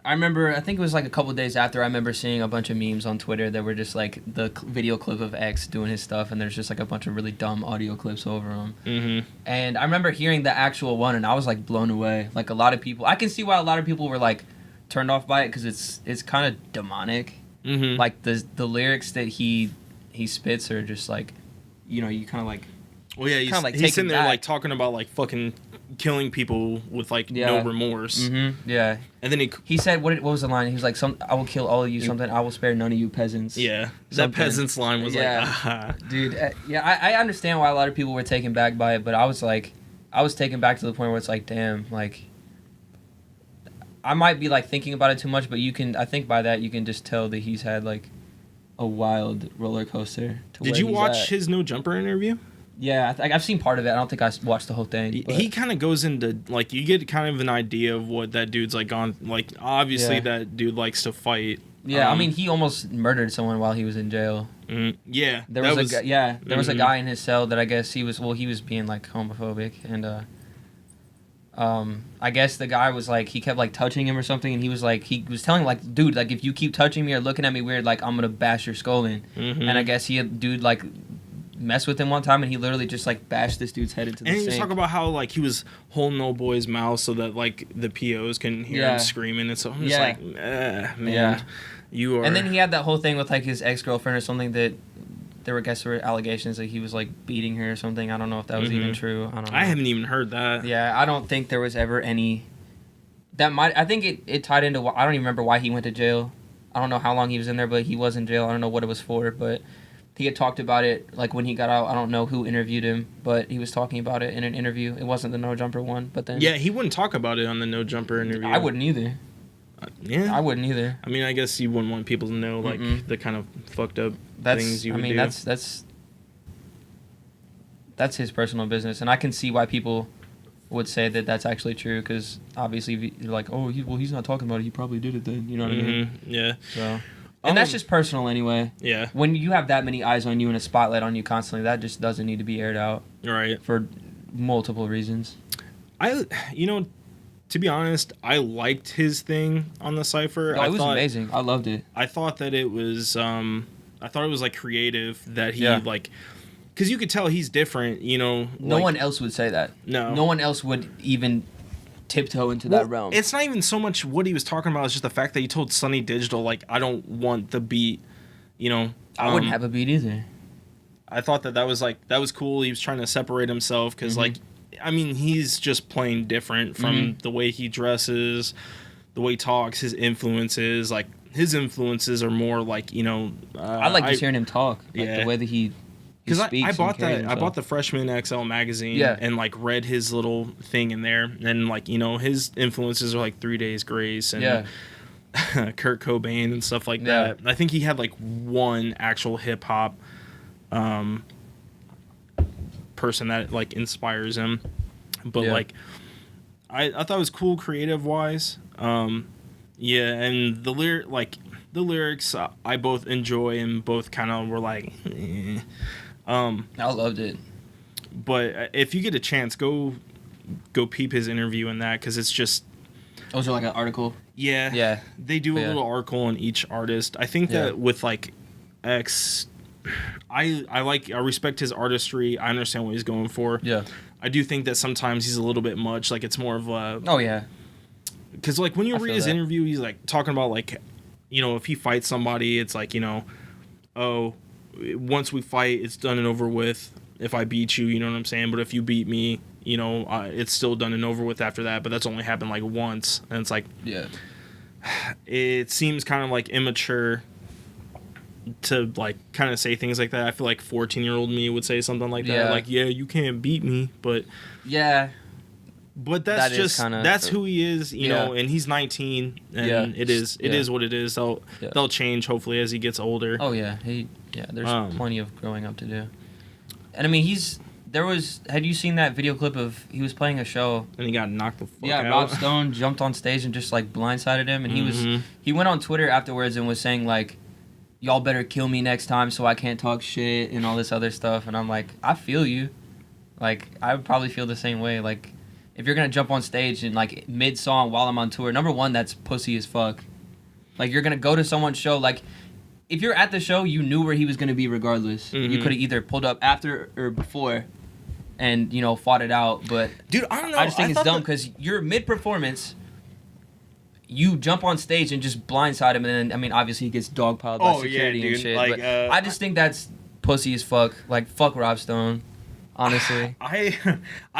I think it was a couple of days after, I remember seeing a bunch of memes on Twitter that were just the video clip of X doing his stuff, and there's just a bunch of really dumb audio clips over them. And I remember hearing the actual one, and I was blown away. A lot of people, I can see why a lot of people were turned off by it, because it's kind of demonic. The lyrics that he spits are just you kind of well, yeah, he's sitting there talking about fucking killing people with no remorse. Yeah, and then he said what was the line? He was I will kill all of you. Something, I will spare none of you peasants. Yeah, that peasants line was dude. I understand why a lot of people were taken back by it, but I was taken back to the point where it's damn, I might be thinking about it too much, but I think by that you can just tell that he's had a wild roller coaster. Did you watch his No Jumper interview? Yeah, I've seen part of it. I don't think I watched the whole thing. He kind of goes into you get kind of an idea of what that dude's gone. Obviously that dude likes to fight. Yeah, I mean he almost murdered someone while he was in jail. Yeah, there was a guy in his cell that I guess he was being homophobic, and I guess the guy was he kept touching him or something, and he was telling dude, if you keep touching me or looking at me weird, I'm gonna bash your skull in. And I guess he had dude messed with him one time, and he literally just bashed this dude's head into the sink. And he was talking about how he was holding old boy's mouth so that the POs can hear him screaming, and so I'm just man, you are. And then he had that whole thing with his ex-girlfriend or something that there were allegations that he was beating her or something. I don't know if that was even true. I don't know. I haven't even heard that. Yeah, I don't think there was ever any. I think it tied into. I don't even remember why he went to jail. I don't know how long he was in there, but he was in jail. I don't know what it was for, but he had talked about it like when he got out. I don't know who interviewed him, but he was talking about it in an interview. It wasn't the No Jumper one, but then Yeah, he wouldn't talk about it on the No Jumper interview. I wouldn't either. Yeah, I wouldn't either. I mean, I guess you wouldn't want people to know like the kind of fucked up things you would do. That's his personal business, and I can see why people would say that that's actually true, because obviously you're like, oh, he's not talking about it. He probably did it then. You know what I mean? Yeah. So, and that's just personal anyway. Yeah. When you have that many eyes on you and a spotlight on you constantly, that just doesn't need to be aired out. Right. For multiple reasons. To be honest, I liked his thing on the Cypher. Oh, it was amazing. I loved it. I thought that it was, like creative that he like, because you could tell he's different, No one else would say that. No one else would even tiptoe into that realm. It's not even so much what he was talking about, it's just the fact that he told Sunny Digital, like, I don't want the beat, I wouldn't have a beat either. I thought that was cool. He was trying to separate himself because, he's just plain different from the way he dresses, the way he talks, his influences. Like, his influences are more like, I like just hearing him talk. Like, the way that he because I bought the Freshman XL magazine and like read his little thing in there, and his influences are like 3 Days Grace and Kurt Cobain and stuff like that. I think he had like one actual hip hop person that like inspires him, but like I thought it was cool creative wise. And the lyrics I both enjoy and both kind of were like. I loved it. But if you get a chance, go peep his interview in that, because it's just... Oh, is there like an article? Yeah. They do a little article on each artist. I think that with like X, I respect his artistry. I understand what he's going for. Yeah. I do think that sometimes he's a little bit much. Like, it's more of a... Oh, yeah. Because like when you read his interview, he's like talking about like, if he fights somebody, it's like, once we fight, it's done and over with. If I beat you, you know what I'm saying? But if you beat me, it's still done and over with after that. But that's only happened like once. And it's like... Yeah. It seems kind of like immature to like kind of say things like that. I feel like 14-year-old me would say something like that. Like, you can't beat me, but... Yeah. But that's who he is, know, and he's 19, and it is what it is. They'll change hopefully as he gets older. Oh yeah, there's plenty of growing up to do. And I mean, had you seen that video clip of he was playing a show and he got knocked the fuck out? Yeah, Rob Stone jumped on stage and just like blindsided him, and he went on Twitter afterwards and was saying like, y'all better kill me next time so I can't talk shit and all this other stuff. And I'm like, I feel you. Like, I would probably feel the same way. Like, if you're going to jump on stage and, like, mid-song while I'm on tour, number one, that's pussy as fuck. Like, you're going to go to someone's show. Like, if you're at the show, you knew where he was going to be regardless. You could have either pulled up after or before and, fought it out. But, dude, I don't know. I just think it's dumb because you're mid-performance. You jump on stage and just blindside him. And then, I mean, obviously he gets dogpiled by security and shit. Like, but I just think that's pussy as fuck. Like, fuck Rob Stone. Honestly, I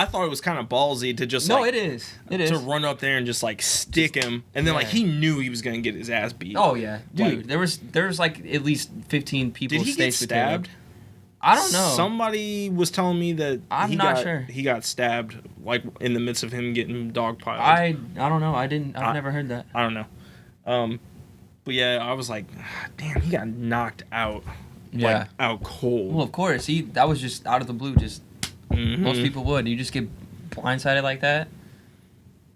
thought it was kind of ballsy to just it is to run up there and just like stick him, and then like he knew he was gonna get his ass beat. Oh yeah, dude, like, there was like at least 15 people. Did he get stabbed? I don't know. Somebody was telling me that I'm not sure he got stabbed like in the midst of him getting dogpiled. I don't know. I've never heard that. I don't know. But yeah, I was like, damn, he got knocked out. Like, out cold. Well, of course, that was just out of the blue. Just most people would. You just get blindsided like that.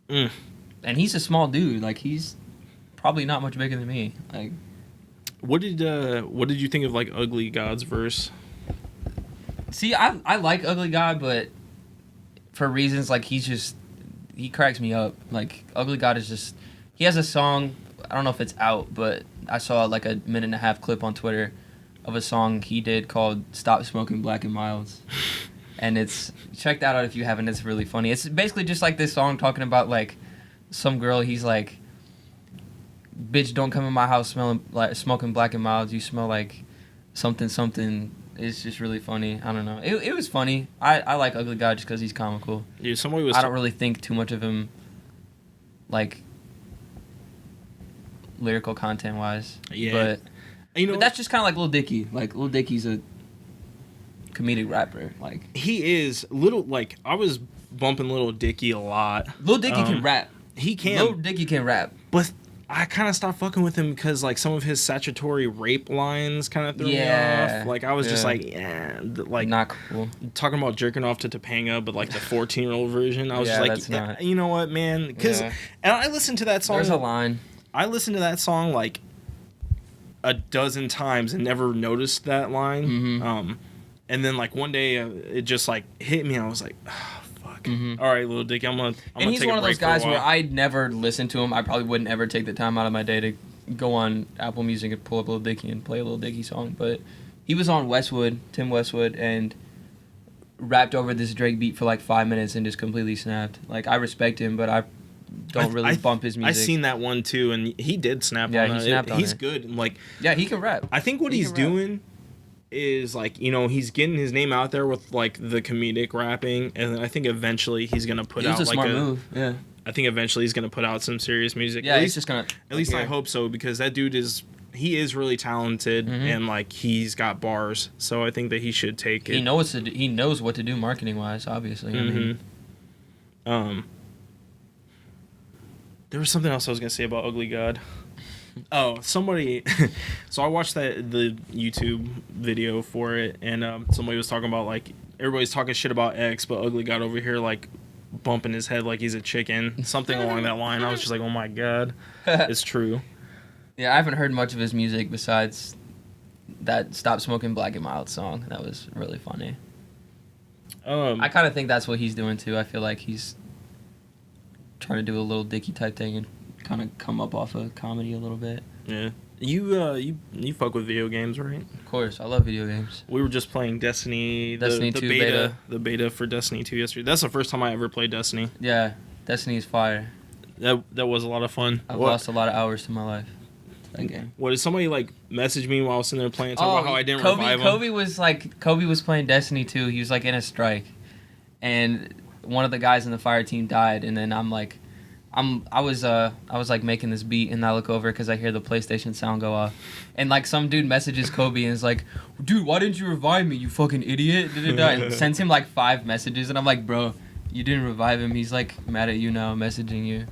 And he's a small dude. Like, he's probably not much bigger than me. Like, what did you think of like Ugly God's verse? See, I like Ugly God, but for reasons like he cracks me up. Like, Ugly God is just, he has a song. I don't know if it's out, but I saw like a 1.5-minute clip on Twitter of a song he did called "Stop Smoking Black and Milds." And check that out if you haven't. It's really funny. It's basically just like this song talking about like some girl. He's like, "Bitch, don't come in my house smoking Black and Milds. You smell like something something." It's just really funny. I don't know. It was funny. I like Ugly God just because he's comical. Yeah, I don't really think too much of him. Like lyrical content wise. Yeah. But But that's just kind of like Lil Dicky. Like Lil Dicky's a comedic rapper. Like he is like I was bumping Lil Dicky a lot. Lil Dicky can rap. He can. Lil Dicky can rap. But I kind of stopped fucking with him because like some of his statutory rape lines kind of threw me off. Like I was just like, like not cool. Talking about jerking off to Topanga, but like the 14-year-old version. I was just like, that's not... you know what, man? Because and I listened to that song. There's a line. I listened to that song like a dozen times and never noticed that line. Mm-hmm. And then like one day it just like hit me. I was like, oh, fuck. All right, Lil Dicky, I'm gonna and he's take one a of break those guys for a while. where I'd never listen to him. I probably wouldn't ever take the time out of my day to go on Apple Music and pull up Lil Dicky and play a Lil Dicky song. But he was on Tim Westwood, and rapped over this Drake beat for like 5 minutes and just completely snapped. Like, I respect him, but I don't really bump his music. I seen that one too, and he did snap on he it. snapped on He's it. good. Like, yeah, he can rap. I think what he's doing is like, he's getting his name out there with like the comedic rapping, and then I think eventually he's gonna put out a like smart move. Yeah. I think eventually he's gonna put out some serious music. Yeah, he's just gonna. At least I hope so, because that dude is really talented, and like he's got bars. So I think that he should take it. He knows what to do marketing wise. Obviously. I mean, there was something else I was gonna say about Ugly God. Oh, somebody. So I watched the YouTube video for it, and somebody was talking about like everybody's talking shit about X, but Ugly God over here like bumping his head like he's a chicken, something along that line. I was just like, oh my god, it's true. Yeah, I haven't heard much of his music besides that "Stop Smoking Black and Mild" song. That was really funny. I kind of think that's what he's doing too. I feel like he's trying to do a Lil Dicky type thing and kind of come up off of comedy a little bit. Yeah. You fuck with video games, right? Of course, I love video games. We were just playing Destiny 2 beta. The beta for Destiny 2 yesterday. That's the first time I ever played Destiny. Yeah, Destiny is fire. That was a lot of fun. I've lost a lot of hours to my life. That game. What, did somebody like message me while I was sitting there playing, talking about how I didn't revive him? Kobe was playing Destiny 2. He was like in a strike, and one of the guys in the fire team died, and then I was like making this beat, and I look over because I hear the PlayStation sound go off, and like some dude messages Kobe and is like, "Dude, why didn't you revive me? You fucking idiot!" And sends him like 5 messages, and I'm like, "Bro, you didn't revive him. He's like mad at you now, messaging you."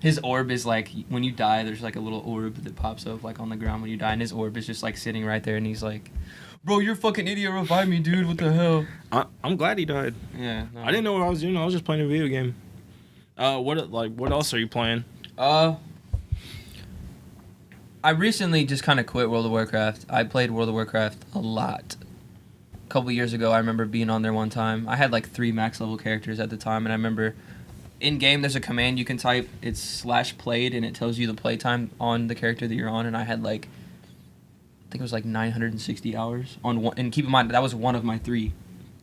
His orb is like, when you die, there's like a little orb that pops up like on the ground when you die, and his orb is just like sitting right there, and he's like, "Bro, you're a fucking idiot. Revive me, dude. What the hell?" I'm glad he died. Yeah. No. I didn't know what I was doing. I was just playing a video game. What else are you playing? I recently just kind of quit World of Warcraft. I played World of Warcraft a lot. A couple years ago, I remember being on there one time. I had like 3 max level characters at the time, and I remember in game there's a command you can type. It's /played, and it tells you the playtime on the character that you're on. And I had like, I think it was like 960 hours on one. And keep in mind that was one of my 3.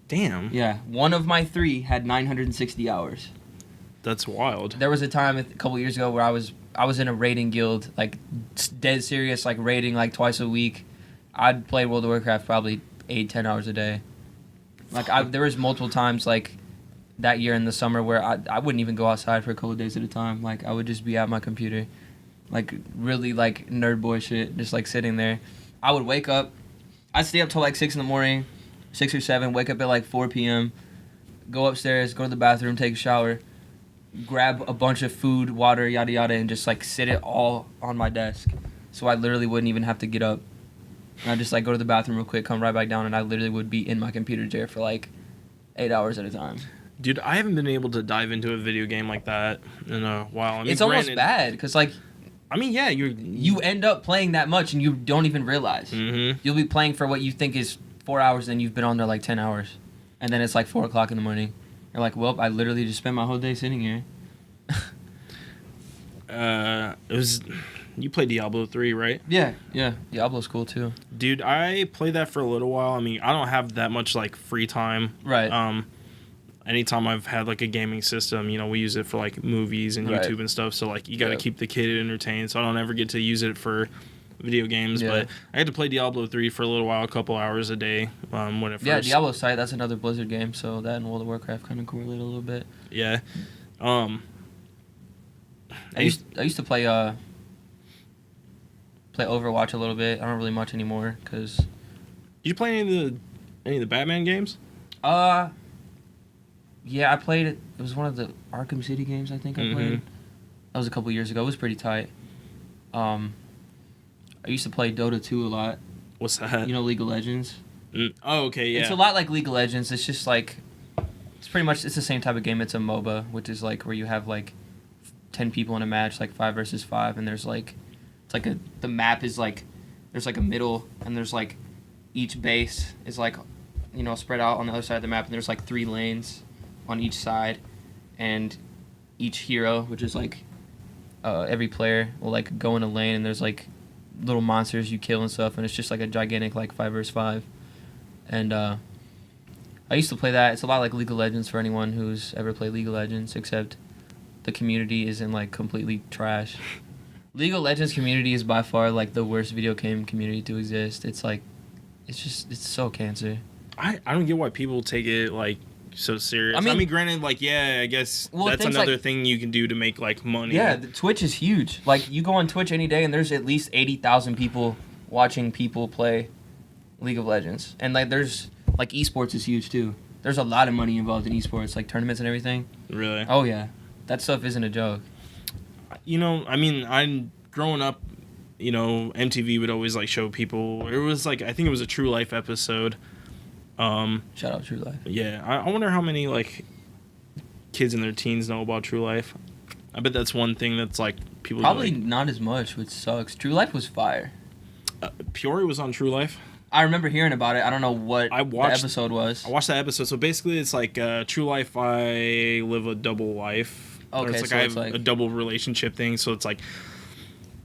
Damn. Yeah, one of my 3 had 960 hours. That's wild. There was a time a couple years ago where I was in a raiding guild, like dead serious, like raiding like twice a week. I'd play World of Warcraft probably 8-10 hours a day. Like there was multiple times like that year in the summer where I wouldn't even go outside for a couple of days at a time. Like I would just be at my computer, like really like nerd boy shit, just like sitting there. I would wake up, I'd stay up till like 6 in the morning, 6 or 7. Wake up at like 4 p.m. Go upstairs, go to the bathroom, take a shower. Grab a bunch of food, water, yada yada, and just like sit it all on my desk. So I literally wouldn't even have to get up. And I'd just like go to the bathroom real quick, come right back down, and I literally would be in my computer chair for like 8 hours at a time. Dude, I haven't been able to dive into a video game like that in a while. I mean, it's almost bad, because like, I mean, yeah, you end up playing that much and you don't even realize. Mm-hmm. You'll be playing for what you think is 4 hours, and you've been on there like 10 hours. And then it's like 4 o'clock in the morning. You're like, well, I literally just spent my whole day sitting here. You played Diablo 3, right? Yeah. Diablo's cool too. Dude, I played that for a little while. I mean, I don't have that much like free time. Right. Anytime I've had like a gaming system, we use it for like movies and YouTube and stuff. So like you got to keep the kid entertained. So I don't ever get to use it for video games. But I had to play Diablo 3 for a little while, a couple hours a day when it first. Yeah, Diablo's tight. That's another Blizzard game. So that and World of Warcraft kind of correlate a little bit. Yeah. I used to play Play Overwatch a little bit. I don't really much anymore because. Did you play any of the Batman games? Yeah, I played it. It was one of the Arkham City games, I think I played. That was a couple years ago. It was pretty tight. I used to play Dota 2 a lot. What's that? You know League of Legends? Oh, okay, yeah. It's a lot like League of Legends. It's just like... It's pretty much... It's the same type of game. It's a MOBA, which is like where you have like 10 people in a match, like 5 versus 5, and there's like... It's like the map is like... There's like a middle, and there's like... Each base is like, you know, spread out on the other side of the map, and there's like 3 lanes on each side, and each hero, which is like every player will like go in a lane, and there's like little monsters you kill and stuff, and it's just like a gigantic like 5 versus 5. And I used to play that. It's a lot like League of Legends for anyone who's ever played League of Legends, except the community isn't like completely trash. League of Legends community is by far like the worst video game community to exist. It's like it's so cancer. I don't get why people take it like so serious. I mean, granted, like, yeah, I guess that's another thing you can do to make like money. Yeah, Twitch is huge. Like, you go on Twitch any day, and there's at least 80,000 people watching people play League of Legends, and like, there's like esports is huge too. There's a lot of money involved in esports, like tournaments and everything. Really? Oh yeah, that stuff isn't a joke. You know, I mean, I'm growing up. You know, MTV would always like show people. It was like, I think it was a True Life episode. Shout out True Life. Yeah, I wonder how many like kids in their teens know about True Life. I bet that's one thing that's like people probably like, not as much, which sucks. True Life was fire. Peoria was on True Life. I remember hearing about it. I don't know what the episode was. I watched that episode. So basically, it's like True Life. I live a double life. Okay, it's like so I it's have like a double relationship thing. So it's like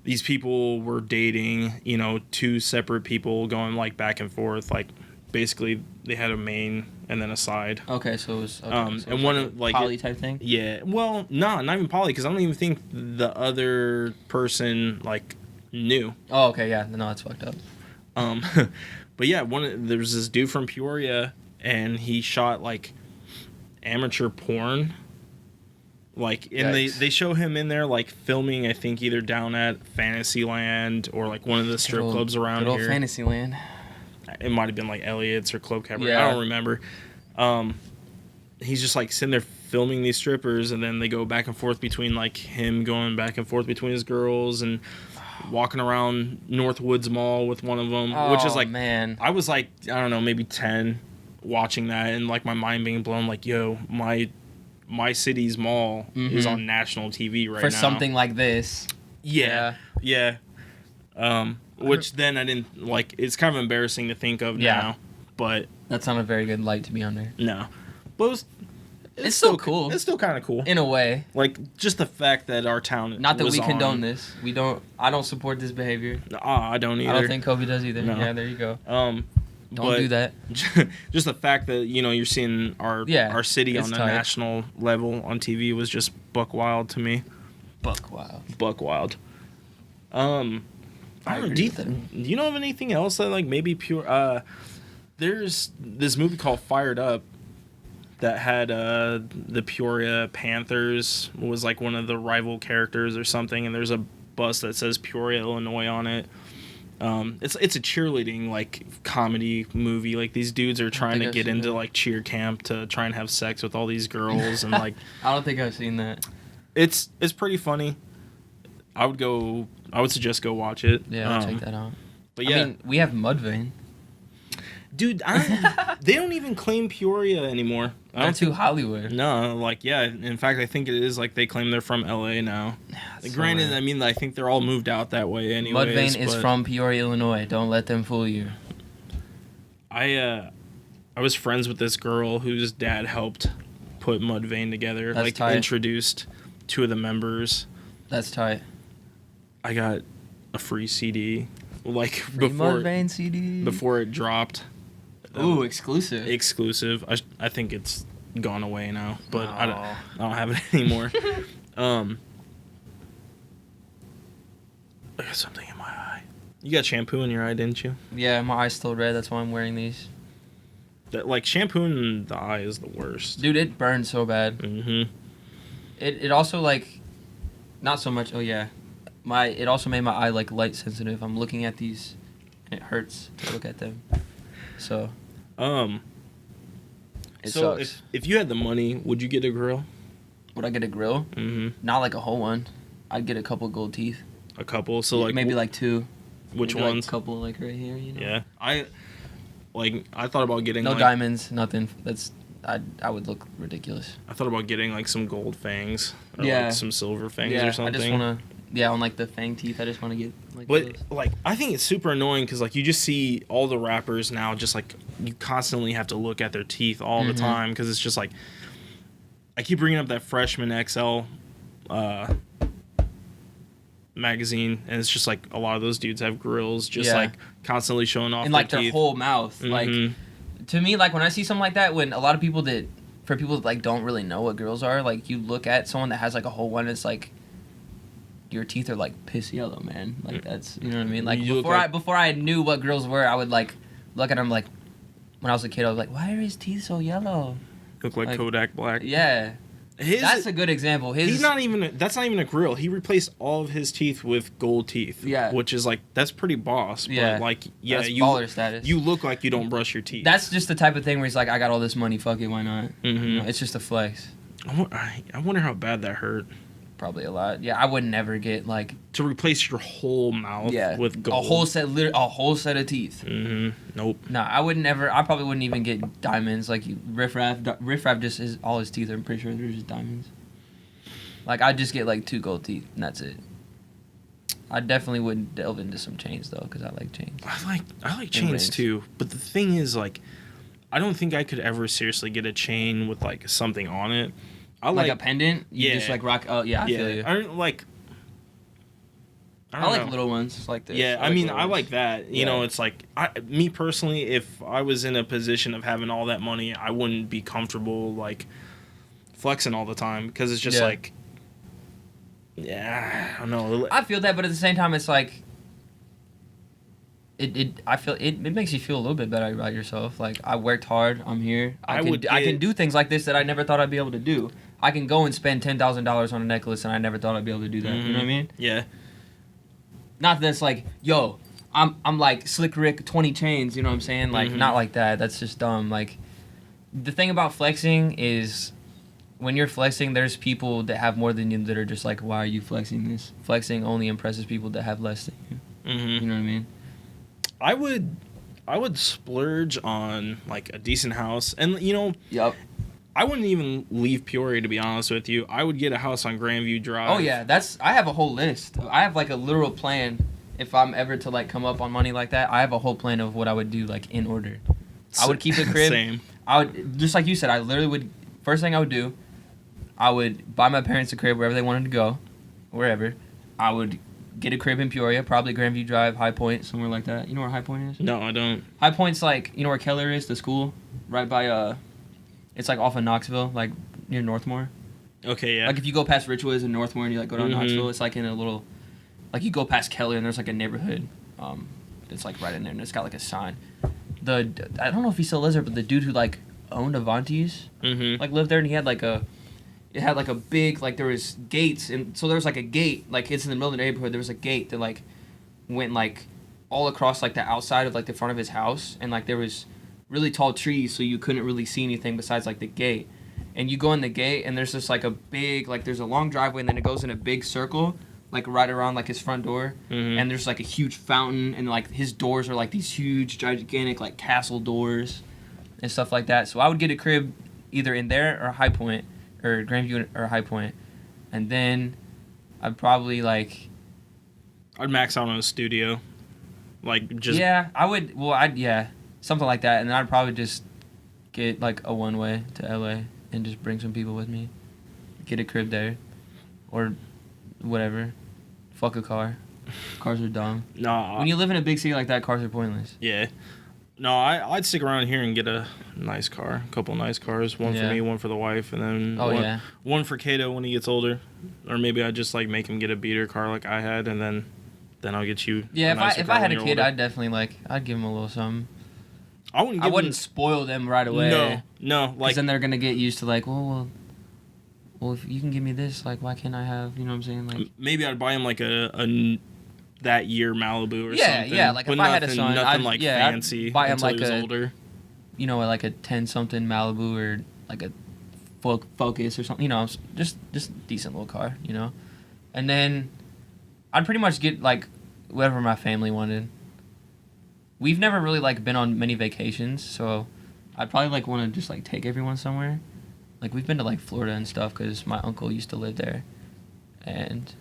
these people were dating. You know, 2 separate people going like back and forth. Like basically, they had a main and then a side. Okay, so it was. Okay, so and one of like poly type thing. Yeah. Well, no, not even poly, because I don't even think the other person like knew. Oh, okay, yeah. No, that's fucked up. But yeah, there was this dude from Peoria, and he shot like amateur porn. Like, and they show him in there like filming, I think either down at Fantasyland or like one of the strip clubs around good old here. Fantasyland. It might have been like Elliot's or Club Cabaret. Yeah. I don't remember. He's just like sitting there filming these strippers, and then they go back and forth between like him going back and forth between his girls and walking around Northwoods Mall with one of them, which is like, man, I was like, I don't know, maybe 10 watching that, and like my mind being blown, like, yo, my city's mall is on national TV right now. For something like this. Yeah. Which then I didn't, like, it's kind of embarrassing to think of now, but... That's not a very good light to be under. No. But it's still cool. It's still kind of cool. In a way. Like, just the fact that our town Not that was we condone on. this. I don't support this behavior. I don't either. I don't think Kobe does either. No. Yeah, there you go. Don't do that. Just the fact that, you know, you're seeing our city on a national level on TV was just buck wild to me. Buck wild. I don't know, do you know of anything else that, like, maybe pure... there's this movie called Fired Up that had the Peoria Panthers was, like, one of the rival characters or something, and there's a bus that says Peoria, Illinois on it. It's a cheerleading, like, comedy movie. Like, these dudes are trying to get into, like, cheer camp to try and have sex with all these girls, and, like... I don't think I've seen that. It's pretty funny. I would suggest go watch it. Yeah, I'll check that out. But yeah, I mean, we have Mudvayne. Dude, they don't even claim Peoria anymore. They're too Hollywood. No, like, yeah. In fact, I think it is like they claim they're from LA now. Like, granted, I mean, I think they're all moved out that way anyways. Mudvayne is from Peoria, Illinois. Don't let them fool you. I was friends with this girl whose dad helped put Mudvayne together. That's like, tight. Introduced 2 of the members. That's tight. I got a free CD, like, free Mudvayne CD before it dropped. Ooh, exclusive. I think it's gone away now, but I don't have it anymore. I got something in my eye. You got shampoo in your eye, didn't you? Yeah, my eye's still red. That's why I'm wearing these. That, like, shampoo in the eye is the worst. Dude, it burns so bad. Mm-hmm. It also, like, not so much. Oh yeah, it also made my eye like light sensitive. I'm looking at these, and it hurts to look at them. So. It so sucks. if you had the money, would you get a grill? Would I get a grill? Mm-hmm. Not like a whole one. I'd get a couple gold teeth. A couple. So like maybe like 2. Which maybe ones? Like a couple like right here. You know. Yeah. I thought about getting no like, diamonds, nothing. I would look ridiculous. I thought about getting like some gold fangs or Yeah. like some silver fangs Yeah, or something. I just wanna. Yeah, on like the fang teeth, I just want to get like. But those. like, I think it's super annoying because like you just see all the rappers now, just like you constantly have to look at their teeth all the time because it's just like I keep bringing up that Freshman XL magazine, and it's just like a lot of those dudes have grills, just like constantly showing off and their like teeth. their whole mouth. Like to me, like when I see something like that, when a lot of people for people that like don't really know what grills are, like you look at someone that has like a whole one, it's like. Your teeth are like piss yellow, man. Like that's, you know what I mean. Like before I knew what grills were, I would like look at them like when I was a kid. I was like, why are his teeth so yellow? Look like Kodak Black. Yeah, that's a good example. That's not even a grill. He replaced all of his teeth with gold teeth. Yeah, which is like that's pretty boss. Yeah, but like that's baller status. You look like you don't brush your teeth. That's just the type of thing where he's like, I got all this money, fuck it, why not? Mm-hmm. You know, it's just a flex. I wonder how bad that hurt. Probably a lot. Yeah, I would never get like to replace your whole mouth with gold. A whole set of teeth. Mm-hmm. Nope. No, I would never. I probably wouldn't even get diamonds. Like Riff Raff just is all his teeth. I'm pretty sure they're just diamonds. Like I'd just get like 2 gold teeth and that's it. I definitely would delve into some chains though, because I like chains. I like chains too, but the thing is like, I don't think I could ever seriously get a chain with like something on it. I like a pendant? You just like rock. Oh yeah, I feel you. I don't like little ones like this. Yeah, I like that. You know, it's like me personally, if I was in a position of having all that money, I wouldn't be comfortable like flexing all the time because it's just like, I don't know. I feel that, but at the same time, it's like. I feel it makes you feel a little bit better about yourself. Like I worked hard, I'm here. I can do things like this that I never thought I'd be able to do. I can go and spend $10,000 on a necklace and I never thought I'd be able to do that. You know what I mean? Yeah. Not that it's like, yo, I'm like Slick Rick 20 chains, you know what I'm saying? Like not like that. That's just dumb. Like the thing about flexing is when you're flexing, there's people that have more than you that are just like, why are you flexing this? Flexing only impresses people that have less than you. You know what I mean? I would splurge on like a decent house, and you know, I wouldn't even leave Peoria, to be honest with you. I would get a house on Grandview Drive. Oh yeah, I have a whole list. I have like a literal plan. If I'm ever to like come up on money like that, I have a whole plan of what I would do like in order. I would keep a crib. Same. I would, just like you said, I literally would. First thing I would do, I would buy my parents a crib wherever they wanted to go, wherever. I would get a crib in Peoria, probably Grandview Drive, High Point, somewhere like that. You know where High Point is? No, I don't. High Point's like, you know where Keller is, the school? Right by, it's like off of Knoxville, like near Northmore. Okay, yeah. Like if you go past Richwoods and Northmore and you like go down Knoxville, it's like in a little, like you go past Keller and there's like a neighborhood. It's like right in there and it's got like a sign. I don't know if he still lives there, but the dude who like owned Avanti's, like lived there and he had like it had like a big, like there was gates, and so there was like a gate, like it's in the middle of the neighborhood, there was a gate that like went like all across like the outside of like the front of his house, and like there was really tall trees so you couldn't really see anything besides like the gate. And you go in the gate and there's just like a big, like there's a long driveway and then it goes in a big circle, like right around like his front door, and there's like a huge fountain, and like his doors are like these huge gigantic like castle doors and stuff like that. So I would get a crib either in there or High Point, or Grandview or High Point, and then I'd probably like I'd max out on a studio, like just I would something like that, and then I'd probably just get like a one-way to LA and just bring some people with me, get a crib there, or whatever, fuck a car. Cars are dumb. No, when you live in a big city like that, cars are pointless. Yeah. No, I'd stick around here and get a nice car, a couple nice cars, one for me, one for the wife, and then one for Kato when he gets older, or maybe I'd just like make him get a beater car like I had, and then I'll get you. Yeah, if I had a kid, I'd definitely I'd give him a little something. I wouldn't spoil them right away. No, like then they're gonna get used to like, well, well, if you can give me this, like, why can't I have, you know what I'm saying? Like, maybe I'd buy him like a that year Malibu or something. Yeah, like, but if I had a nothing- son, nothing I'd, like yeah, I'd fancy buy him until like he was a- older. you know, like a 10-something Malibu or, like, a Focus or something, you know, just decent little car, you know? And then I'd pretty much get, like, whatever my family wanted. We've never really, like, been on many vacations, so I'd probably, like, want to just, like, take everyone somewhere. Like, we've been to, like, Florida and stuff because my uncle used to live there. And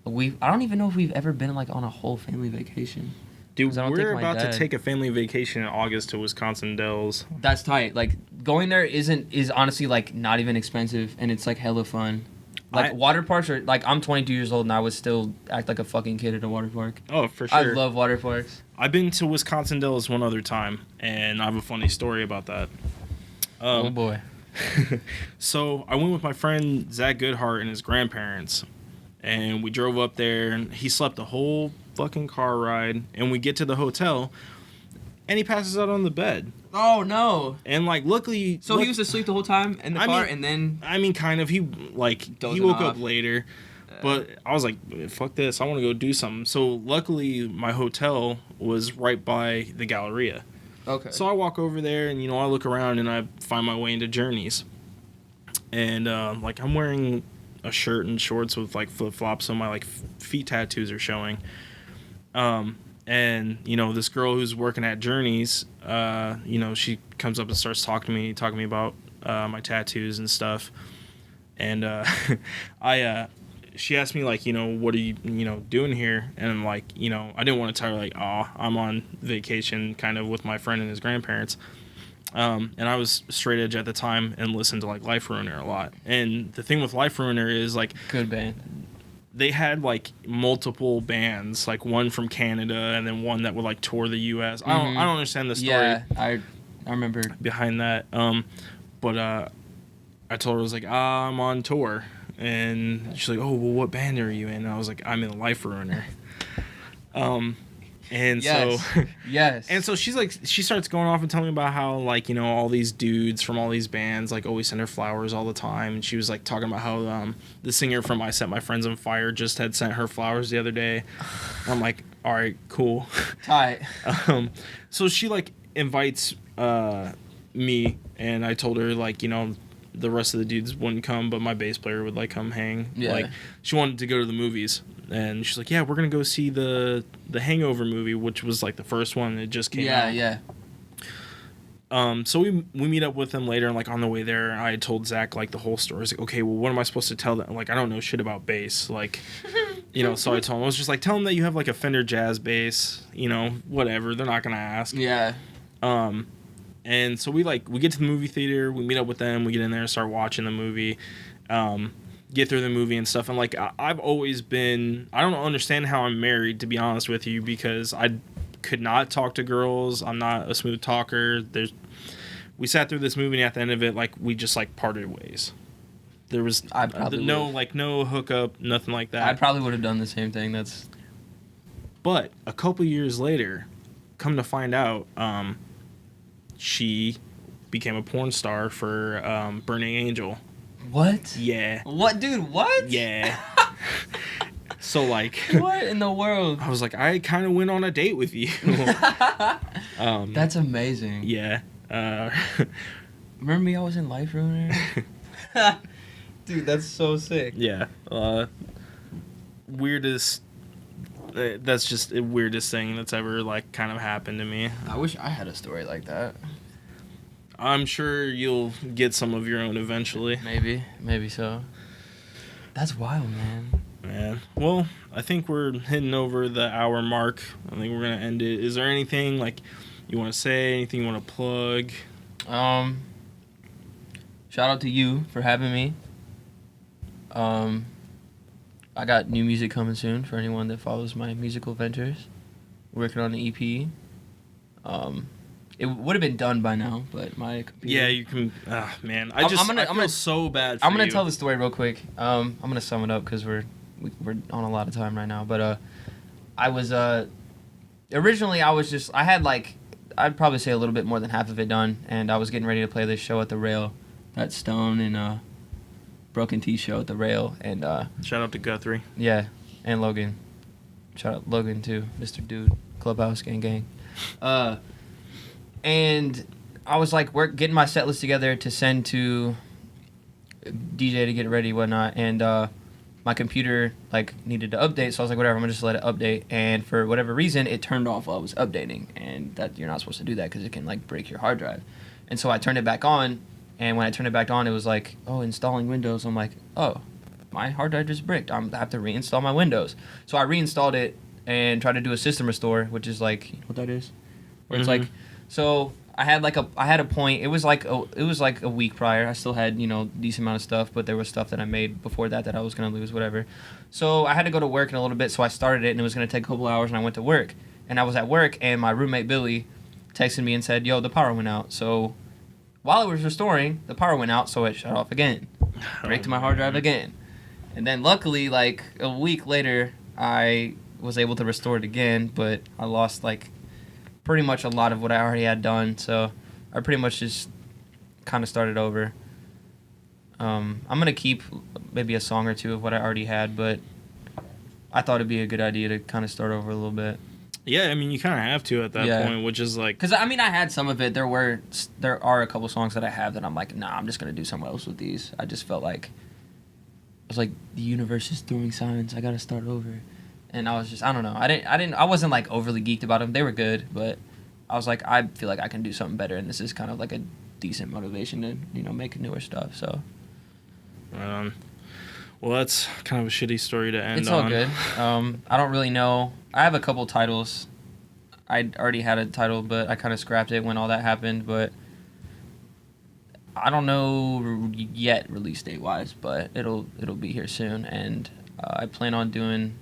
I don't even know if we've ever been, like, on a whole family vacation. Dude, 'Cause I don't we're think my about to dad- take a family vacation in August to Wisconsin Dells. That's tight. Like, going there is honestly, like, not even expensive, and it's, like, hella fun. Like, water parks are, like, I'm 22 years old, and I would still act like a fucking kid at a water park. Oh, for sure. I love water parks. I've been to Wisconsin Dells one other time, and I have a funny story about that. Oh, boy. So I went with my friend Zach Goodhart and his grandparents, and we drove up there, and he slept the whole fucking car ride, and we get to the hotel, and he passes out on the bed. Oh, no. And, like, luckily... So he was asleep the whole time in the car, and then... I mean, kind of. He, like, he Dozing woke off. up later, but I was like, fuck this, I want to go do something. So, luckily, my hotel was right by the Galleria. Okay. So I walk over there, and, you know, I look around, and I find my way into Journeys. And, like, I'm wearing a shirt and shorts with, like, flip-flops, so my, like, feet tattoos are showing. And, you know, this girl who's working at Journeys, you know, she comes up and starts talking to me about my tattoos and stuff. And she asked me, like, you know, what are you, you know, doing here? And I'm like, you know, I didn't want to tell her, like, oh, I'm on vacation kind of with my friend and his grandparents. And I was straight edge at the time and listened to, like, Life Ruiner a lot. And the thing with Life Ruiner is, like... Good band. They had, like, multiple bands, like one from Canada and then one that would, like, tour the U.S. I don't understand the story Yeah, I remember. behind that. But I told her, I was like, I'm on tour. And she's like, oh, well, what band are you in? And I was like, I'm in Life Ruiner. And Yes. so... Yes. And so she's like, she starts going off and telling me about how, like, you know, all these dudes from all these bands, like, always send her flowers all the time. And she was, like, talking about how the singer from I Set My Friends on Fire just had sent her flowers the other day. And I'm like, all right, cool. Tight. So she, like, invites me, and I told her, like, you know, the rest of the dudes wouldn't come, but my bass player would, like, come hang. Yeah. Like, she wanted to go to the movies. And she's like, yeah, we're going to go see the Hangover movie, which was, like, the first one that just came out. Yeah. So we meet up with them later, and, like, on the way there, I had told Zach, like, the whole story. I was like, okay, well, what am I supposed to tell them? Like, I don't know shit about bass. Like, you know, so I told him, I was just like, tell them that you have, like, a Fender Jazz bass, you know, whatever. They're not going to ask. Yeah. And so we get to the movie theater, we meet up with them, we get in there and start watching the movie, get through the movie and stuff. And, like, I've always been, I don't understand how I'm married, to be honest with you, because I could not talk to girls. I'm not a smooth talker. We sat through this movie, and at the end of it, like, we just, like, parted ways. There was no hookup, nothing like that. I probably would have done the same thing. But a couple years later, come to find out, she became a porn star for Burning Angel. What? Yeah. What, dude? What? Yeah. So, like... What in the world? I was like, I kind of went on a date with you. That's amazing. Yeah. Remember me? I was in Life Ruiner. Dude, that's so sick. Yeah. Weirdest... That's just the weirdest thing that's ever, like, kind of happened to me. I wish I had a story like that. I'm sure you'll get some of your own eventually. Maybe so. That's wild, man. Man. Well, I think we're hitting over the hour mark. I think we're going to end it. Is there anything, like, you want to say? Anything you want to plug? Shout out to you for having me. I got new music coming soon for anyone that follows my musical ventures. Working on the EP. It would have been done by now, but my computer... Yeah, you can... man. I feel so bad for I'm gonna you. tell the story real quick. I'm gonna sum it up because we're on a lot of time right now. But I was originally I had like, I'd probably say a little bit more than half of it done, and I was getting ready to play this show at the Rail, that Stone and Broken T show at the Rail, and Shout out to Guthrie. yeah, and Logan. Shout out Logan too, Mr. Dude, Clubhouse gang. And I was like getting my set list together to send to DJ to get ready, whatnot, and my computer like needed to update, so I was like, whatever, I'm gonna just let it update. And for whatever reason, it turned off while I was updating, and that you're not supposed to do that because it can like break your hard drive. And so I turned it back on, and when I turned it back on, it was like, oh, installing Windows. I'm like, oh, my hard drive just bricked. I have to reinstall my Windows. So I reinstalled it and tried to do a system restore, which is like, you know what that is? Where it's like, so I had a point. It was like a week prior. I still had, decent amount of stuff, but there was stuff that I made before that I was gonna lose, whatever. So I had to go to work in a little bit. So I started it, and it was gonna take a couple hours, and I went to work. And I was at work, and my roommate Billy texted me and said, "Yo, the power went out." So while it was restoring, the power went out, so it shut off again. Break to my hard drive again. And then luckily, like a week later, I was able to restore it again, but I lost like pretty much a lot of what I already had done, so I pretty much just kind of started over. I'm going to keep maybe a song or two of what I already had, but I thought it'd be a good idea to kind of start over a little bit. Yeah, I mean, you kind of have to at that point, which is like... Because, I mean, I had some of it. There are a couple songs that I have that I'm like, nah, I'm just going to do something else with these. I just felt like... It was like, the universe is throwing signs. I got to start over. And I was just, I don't know. I wasn't like overly geeked about them. They were good, but I was like, I feel like I can do something better, and this is kind of like a decent motivation to, make newer stuff. So. Right on. Well, that's kind of a shitty story to end on. It's all good. I don't really know. I have a couple titles. I already had a title, but I kind of scrapped it when all that happened. But I don't know yet release date wise, but it'll be here soon, and I plan on doing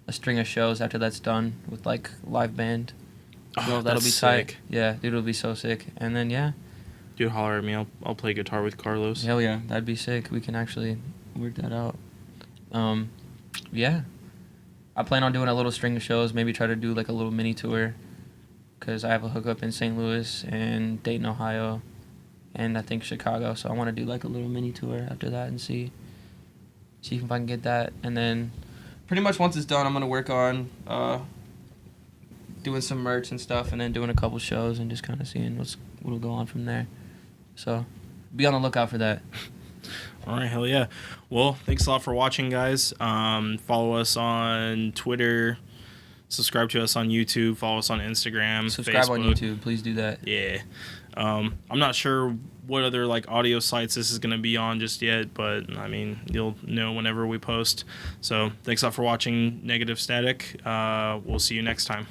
a string of shows after that's done with like live band. So that'll be tight. Sick. Yeah, dude, it'll be so sick. And then dude, holler at me. I'll play guitar with Carlos. Hell yeah, that'd be sick. We can actually work that out. Yeah, I plan on doing a little string of shows. Maybe try to do like a little mini tour, because I have a hookup in St. Louis and Dayton, Ohio, and I think Chicago. So I want to do like a little mini tour after that and see if I can get that. And then pretty much once it's done, I'm gonna work on doing some merch and stuff, and then doing a couple shows and just kind of seeing what'll go on from there. So be on the lookout for that. All right, hell yeah. Well, thanks a lot for watching, guys. Follow us on Twitter. Subscribe to us on YouTube. Follow us on Instagram. Subscribe Facebook. on YouTube. Please do that. Yeah. I'm not sure what other like audio sites this is going to be on just yet, but I mean, you'll know whenever we post. So thanks a lot for watching Negative Static. We'll see you next time.